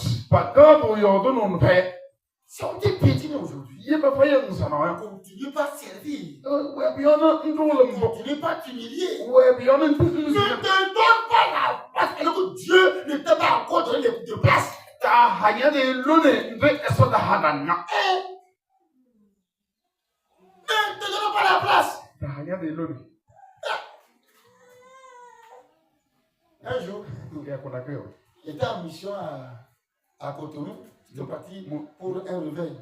Speaker 3: Si on t'est piétiné aujourd'hui, continue pas à servir. Continue pas à t'humilier. Ne te donne pas la place alors que Dieu ne t'a pas encore donné de place. Ne te donne pas la place. Un jour, j'étais en mission à Cotonou. J'étais parti pour un réveil.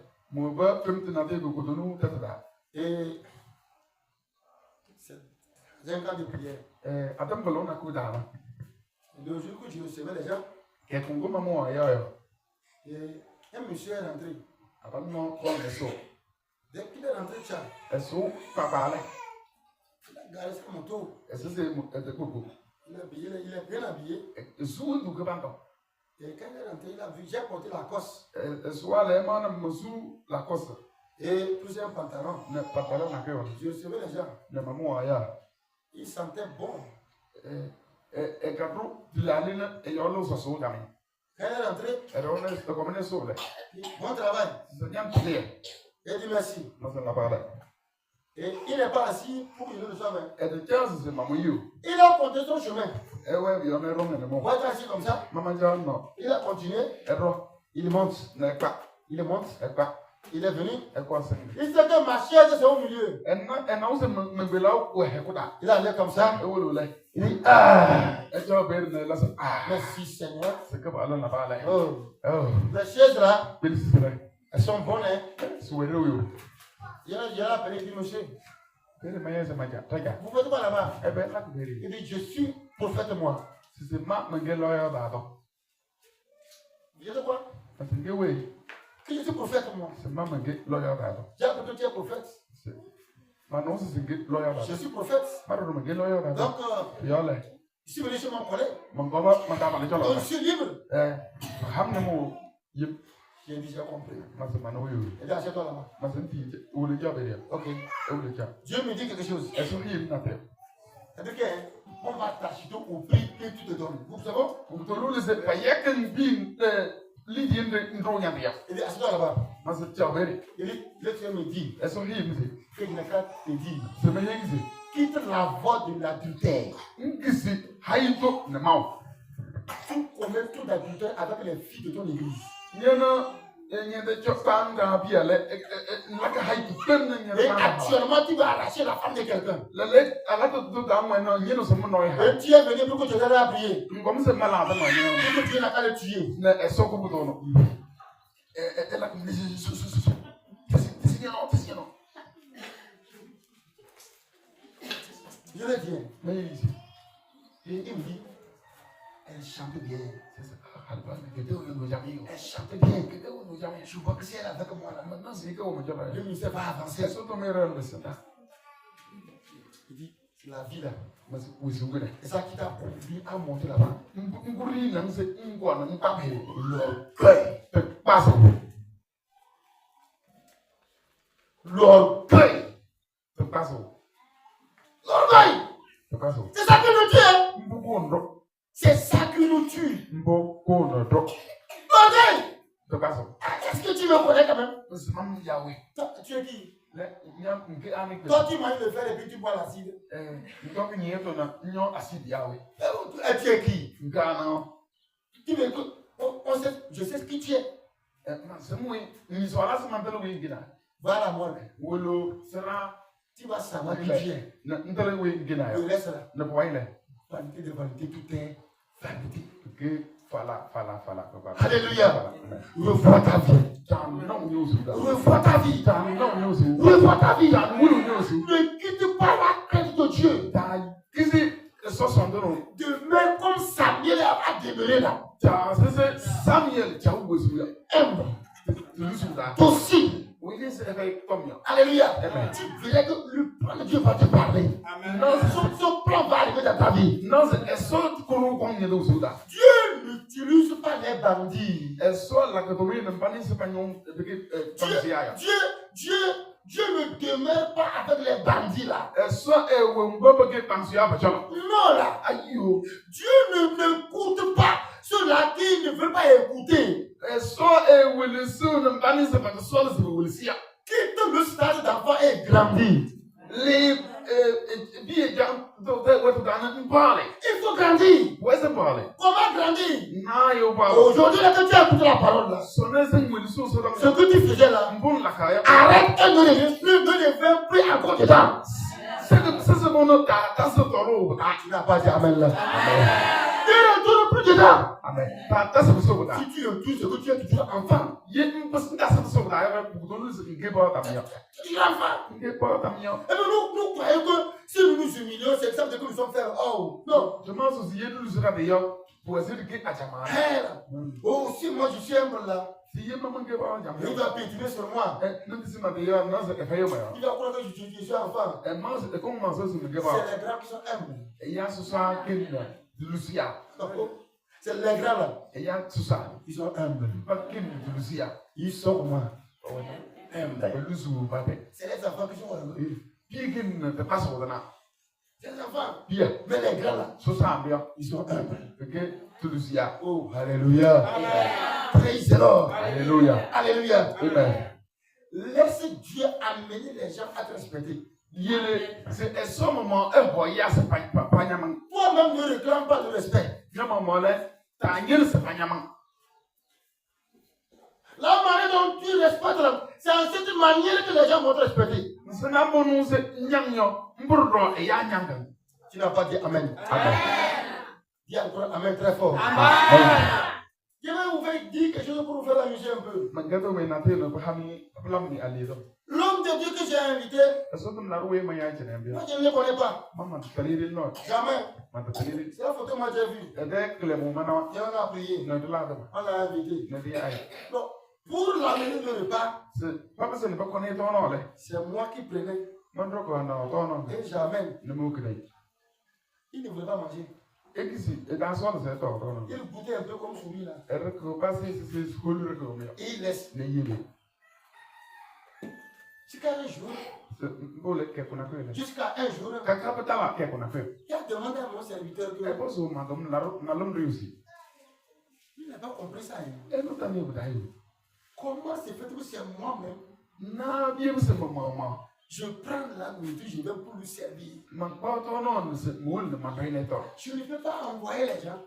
Speaker 3: Et c'est un camp de prière. Le jour où je recevais les gens, et un monsieur est rentré. Dès qu'il est rentré, il a garé sa moto. Il est bien habillé. Et quand il est rentré, il a vu, j'ai porté la cosse. Et plusieurs pantalons. Je recevais les gens. Il sentait bon. Quand il est rentré, bon travail. Il a dit merci. Et il n'est pas assis pour qu'il le soit. Il a continué son chemin. Moi, j'étais assis comme ça. Il a continué. Il monte. Il monte. Il est venu. Il sait que ma chaise c'est au milieu. Il allait comme ça. Il dit ah. Merci Seigneur. Oh. Les chaises là, elles sont bonnes. Hein? Il a appelé, il dit monsieur, Vous
Speaker 1: faites quoi là-bas? Il dit, je suis prophète moi. Vous dites quoi? Que je suis prophète moi. J'ai appris que tu es prophète. Je suis prophète. Donc, je suis venu chez mon collègue. Donc, je suis libre. J'ai dit, j'ai compris. Et là, c'est toi là-bas. Ok. Dieu me dit quelque chose. C'est-à-dire qu'on va t'acheter au prix que tu te donnes. Vous savez? Il dit, assieds-toi là-bas. Il dit, le Seigneur me dit que je n'ai qu'à te dire. Quitte la voie de l'adultère. Tu commets tout d'adultère avec les filles de ton église. Et actuellement, tu vas arracher la femme de quelqu'un. Et tu es venu pour que tu t'aides à prier. Pour que tu n'as qu'à le tuer. Je le dis. Et il me dit, elle chante bien. Elle chante bien. Je vois que si elle est avec moi là, maintenant le ministère va avancer. Il dit, c'est la vie là. C'est ça qui t'a conduit à monter là-bas. L'orgueil. L'orgueil. C'est ça qui nous tue. C'est ça qui nous tue. L'orgueil. Est-ce que tu me connais quand même? Tu es qui? Toi tu manges le fer et puis tu bois l'acide. Tu es qui? Tu m'écoutes? Je sais ce qui tu es. Voilà moi. Tu vas savoir qui tu es. Le reste là. Vanité de vanité, tout est vanité. Alléluia. Revois ta vie. Revois ta vie. Revois ta vie. Ne quitte pas la crainte de Dieu. Demeure comme Samuel a demeuré là. Aime. Possible. Alléluia. Tu verrais que le plan de Dieu va te parler. Son plan va arriver dans ta vie. Dieu n'utilise pas les bandits. Dieu ne demeure pas avec les bandits là. Non là. Dieu n'écoute pas ceux-là qui ne veulent pas écouter. Quitte le stade d'enfant et grandit. Il faut grandir. Comment grandir? Aujourd'hui, là que tu as écouté la parole là, ce que tu faisais là, arrête et ne reviens plus encore dedans. Tu n'as pas dit amen là. Ne retourne plus dedans. Si tu retournes ce que tu es toujours enfant. Tu es enfant. Et nous croyons que si nous nous humilions, c'est ça que nous sommes faire. Oh, non. Oh, si moi je suis humble là, il va pétiner sur moi. Il va croire que je suis enfant. C'est les grands qui sont humbles. C'est les grands là. Ils sont humbles. Ils sont comment? C'est les enfants qui sont heureux. C'est les enfants. Mais les grands là, ils sont humbles. Oh, alléluia. Praise the Lord. Alléluia. Laisse Dieu amener les gens à te respecter. Toi-même ne réclame pas de respect. La manière dont tu respectes, c'est en cette manière que les gens vont te respecter. Tu n'as pas dit amen. Dis encore amen très fort. Je vais vous dire quelque chose pour vous faire amuser un peu. L'homme
Speaker 3: te dire que j'ai invité, moi je ne les connais pas. Jamais. C'est la photo que moi j'ai vue. Et on a prié. On l'a invité. Donc, pour l'amener le repas, c'est moi qui prenais. Et j'amène. Il ne voulait pas manger. Il goûtait un peu comme souris là. Et il laisse. Jusqu'à un jour, il a demandé à mon serviteur que il n'a pas compris ça. Comment c'est fait que c'est moi-même? Je prends la nourriture, je vais pour lui servir. Je ne peux pas envoyer les gens.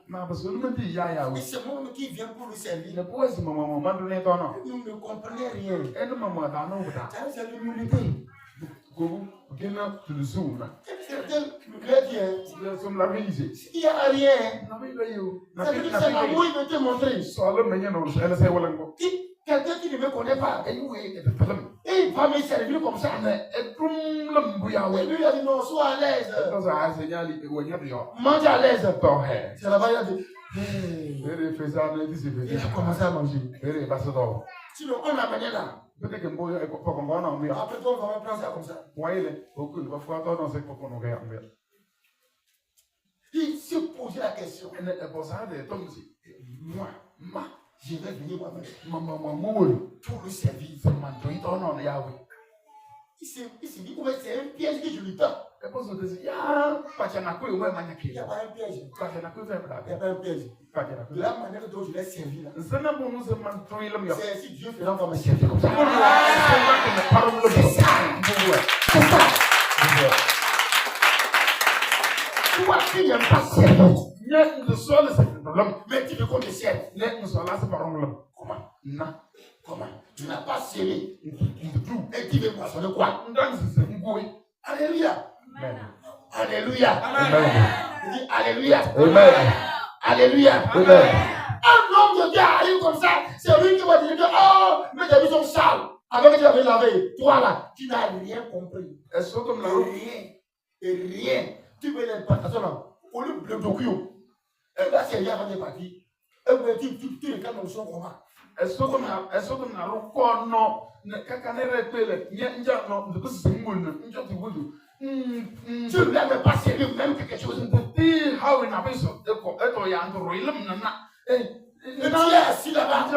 Speaker 3: Et c'est moi qui viens pour lui servir. Vous ne comprenez rien. C'est l'humilité. Il n'y a rien. Ça veut dire que c'est l'amour qu'il veut te montrer. Quelqu'un qui ne me connaît pas, et il va me servir comme ça. Et lui a dit non, sois à l'aise. Mange à l'aise. C'est là-bas, il a dit. Il a commencé à manger. Sinon, on l'a mené là. Après, on va prendre ça comme ça. Il se posait la question. Moi, je vais venir moi-même pour lui servir. Il s'est dit, c'est un piège que je lui tends. Il n'y a pas un piège. Il n'y a pas un piège. De la manière dont je l'ai servi là. C'est ainsi Dieu fait l'enfant me servir comme ça. C'est ça. Toi qui n'aimes pas servir. Mais tu veux qu'on te serve. Comment? Tu n'as pas servi. Et tu veux moissonner quoi? Alléluia. Alléluia. Dis Alléluia. Alléluia. Un homme de Dieu arrive comme ça. C'est lui qui va dire que oh, mes habits sont sales. Alors que tu avais lavé. Toi là, tu n'as rien compris. Rien. Tu veux l'impartation là. Au lieu de bloquer. Et là, c'est rien avant de partir. Et vous tu le calmes son comment? Tu ne l'aimes pas sérieux, même quelque chose. Tu es assis là-bas.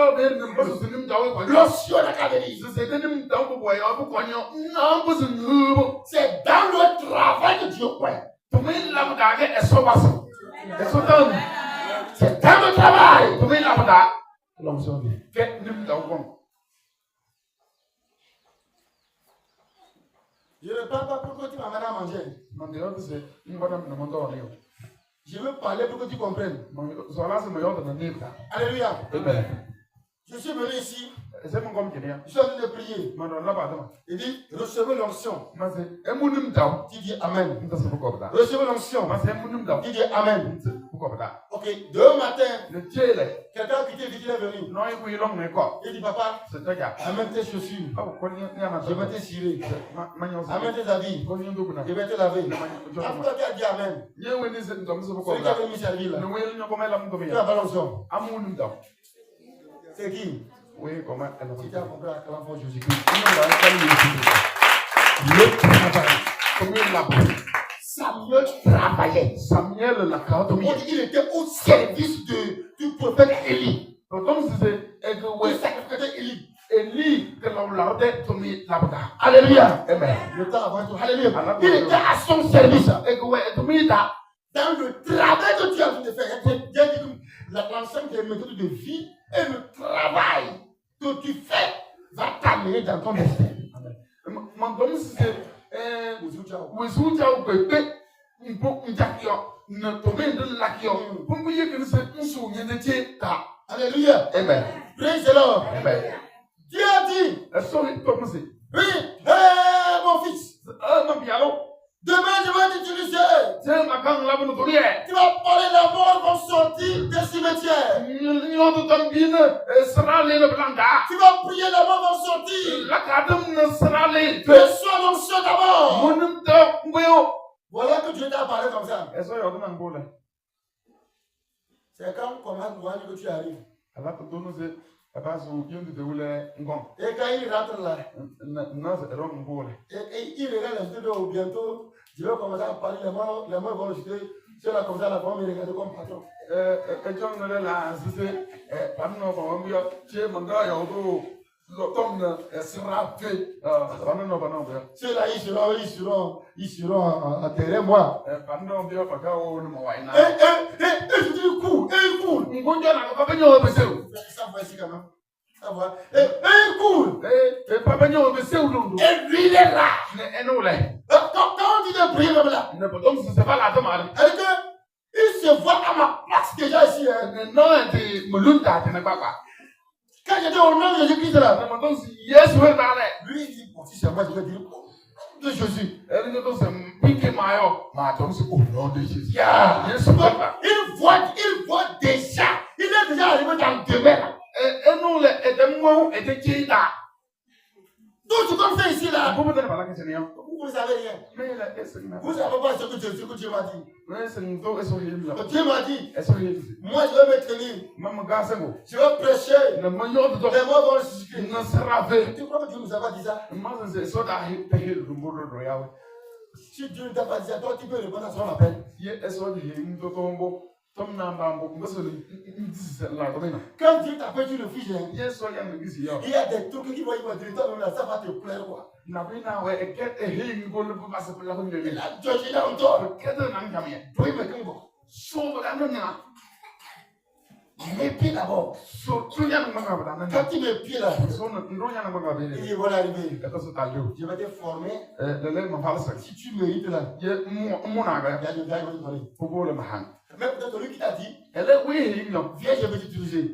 Speaker 3: L'onction d'académie. C'est dans le travail que Dieu croit. C'est dans le travail. L'onction vient. Je ne parle pas pour que tu m'amènes à manger. Je veux parler pour que tu comprennes. Alléluia. Je suis venu ici. Je suis en train de prier. Il dit, recevez l'onction. Tu dis Amen. Recevez l'onction. Tu dis Amen. Ok, demain matin, quelqu'un qui t'est venu est venu. Il dit, papa, amène tes chaussures. Je vais te cirer. Amène tes habits. Je vais te laver. Après, tu as dit Amen. Celui qui a venu servir là. Tu n'as pas l'onction. C'est qui? Oui, comment elle si tu as compris la l'enfant Jésus-Christ. Le travail. Comment il l'a Samuel travaillait. Samuel l'a cartonné. Il était au service du prophète Élie. Le sacrificateur Élie. Élie, que l'on l'a dit, alléluia. Le temps avant tout. Alléluia. Il était à son service. Dans le travail que tu as fait faire. L'ensemble des méthodes de vie et le travail que tu fais va t'amener dans ton destin. Alléluia. Amen. Praise the Lord. Amen. Dieu a dit. Oui, mon fils. Demain, je vais t'utiliser. Tu vas parler la mort vont sortir des cimetières. prier, les mains vont sortir. Reçois l'onction d'abord. Voilà que Dieu t'a parlé comme ça. C'est quand on commence que tu arrives. Et quand il rentre là, et il regarde un peu bientôt, je vais commencer à parler, les mains vont jeter. C'est là comme ça, la femme me regarde comme patron. Ceux-là, ils seront enterrés, moi. Et je cours. Ça va ici quand même. Ça va. Et il court. Et lui, il est là. Quand on dit de prier comme là, il se voit à ma place déjà ici. Quand j'étais au nom de Jésus-Christ là, lui il dit, bon, si c'est moi, je vais dire de Jésus. Au nom de Jésus. Il voit déjà. Il est déjà arrivé dans le demeure. Donc tu comme ça ici là. Vous ne savez rien. Vous ne savez pas ce que Dieu m'a dit. Dieu m'a dit, moi je vais me tenir. Je vais prêcher. Les mots vont susciter. Tu crois que Dieu nous a pas dit ça? Si Dieu ne t'a pas dit ça, toi tu peux répondre à son appel. Quand Dieu t'appelle, tu le fiches. Il y a des trucs qui vont dire, toi, ça va te plaire quoi. Il a mes pieds d'abord. Quand tu mets pieds là, ils vont arriver. Je vais te former. Si tu mérites là, il y a des gars qui vont te donner. Mais peut-être lui qui t'a dit, viens, je vais t'utiliser.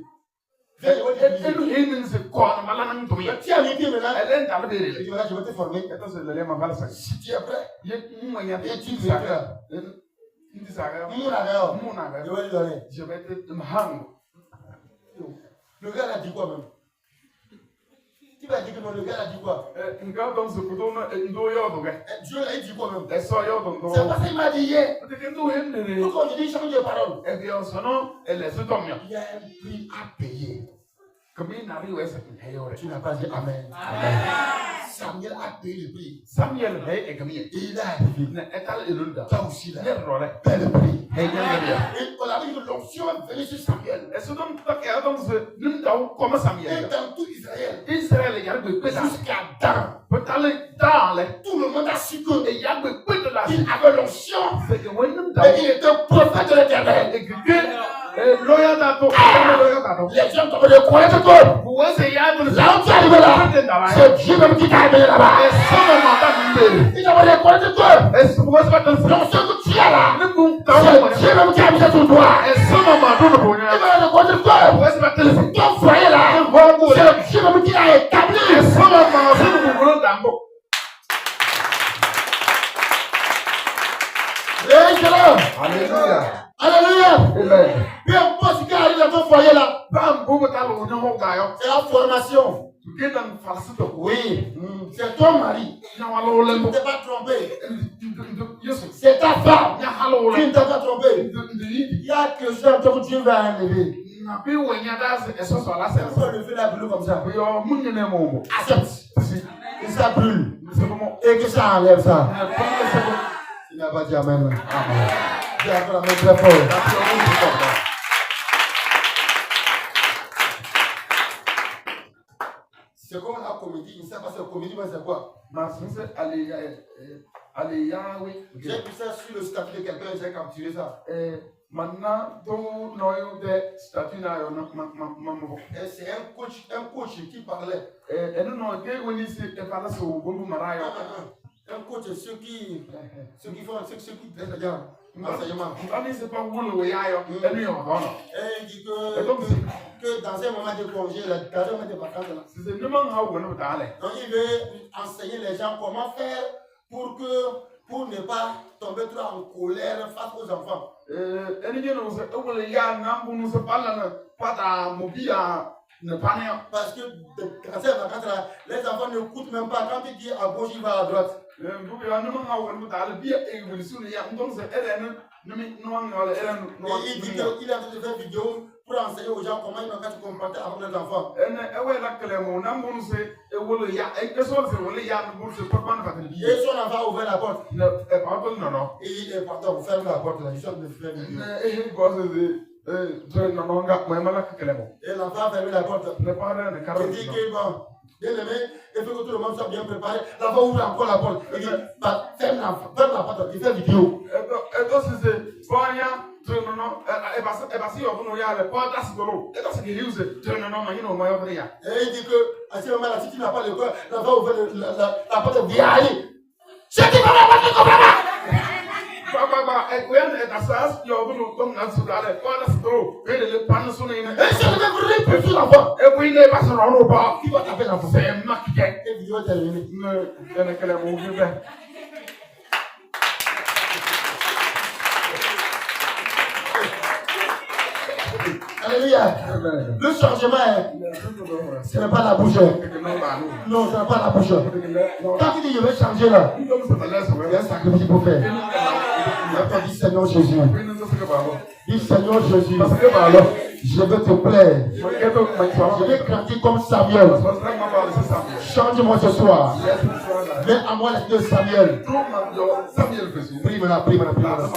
Speaker 3: Viens, je vais t'utiliser. Tu as mis pieds maintenant. Et je vais te former. Si tu es prêt, et tu mérites là. Je vais te donner. Le gars a dit quoi même? Tu vas dire que non, le gars a dit quoi? Dieu a dit quoi même? C'est parce qu'il m'a dit hier. Pourquoi on dit change de parole? Il y a un prix à payer. Tu n'as pas dit Amen. Amen. Samuel a payé le prix. Et il est arrivé. Toi aussi là. Paye le prix. Et on a dit que l'onction est venue sur Samuel. Et dans tout Israël. Jusqu'à Dan. Tout le monde a su qu'il avait l'onction. Et il était prophète de l'Éternel. Les gens doivent le connaître tout. Là où tu arrives là, c'est Dieu même qui t'a amené là-bas. Ils doivent le connaître tout. Donc ce que tu as là, c'est Dieu même qui a mis sur toi. Ils doivent le connaître tout. Ton foyer là, c'est Dieu même qui l'a établi. Alléluia. Alléluia. Peu importe ce qui arrive dans ton foyer là, c'est la formation. Oui, c'est ton mari. Tu ne t'es pas trompé. C'est ta femme. Tu ne t'es pas trompé. Il y a quelque chose que Dieu va enlever. Il faut lever la brûle comme ça. Accepte. Et ça brûle. Et que ça enlève ça. Tu n'as pas dit Amen. Amen. Tu as la main très fort. C'est comme la comédie. Il ne sait pas c'est comédie, mais c'est quoi? J'ai vu ça sur le statut de quelqu'un et j'ai capturé ça.
Speaker 2: Maintenant,
Speaker 3: C'est un coach qui parlait. Un coach, ceux qui font, ceux qui donnent l'enseignement. Et il dit que dans un moment de congé, dans un moment de vacances, donc il veut enseigner les gens comment faire pour ne pas tomber tomber trop en colère face aux enfants. Parce que quand c'est vacances là, les enfants ne coûtent même pas. Quand il dit à gauche, il va à droite.
Speaker 2: Il a
Speaker 3: dit qu'il a fait des vidéos pour enseigner aux gens comment ils doivent se comporter avec les enfants. Et son enfant a ouvert la porte. Et il est parti pour fermer la porte là. Il sort de faire vidéo. Et l'enfant a fermé la porte. Il dit que bon, bien aimé, il faut que tout le monde soit bien préparé. L'enfant ouvre encore la porte. Il dit, ferme la porte, il fait vidéo. Et il dit que, à ce moment-là, si tu n'as pas le cœur, l'enfant ouvre la porte, viens aller. Je dis, maman, je ne comprends pas. Qui va taper l'enfant? Et vidéo est terminée. Alléluia. Le changement, ce n'est pas la bouche. Non, ce n'est pas la bouche. Quand tu dis je vais changer là, il y a un sacrifice pour faire. Dis Seigneur Jésus. Dis Seigneur Jésus. Je vais te plaire. Je vais grandir comme Samuel. Change-moi ce soir. Mets à moi l'esprit de Samuel. Prie maintenant, prie maintenant, prie maintenant.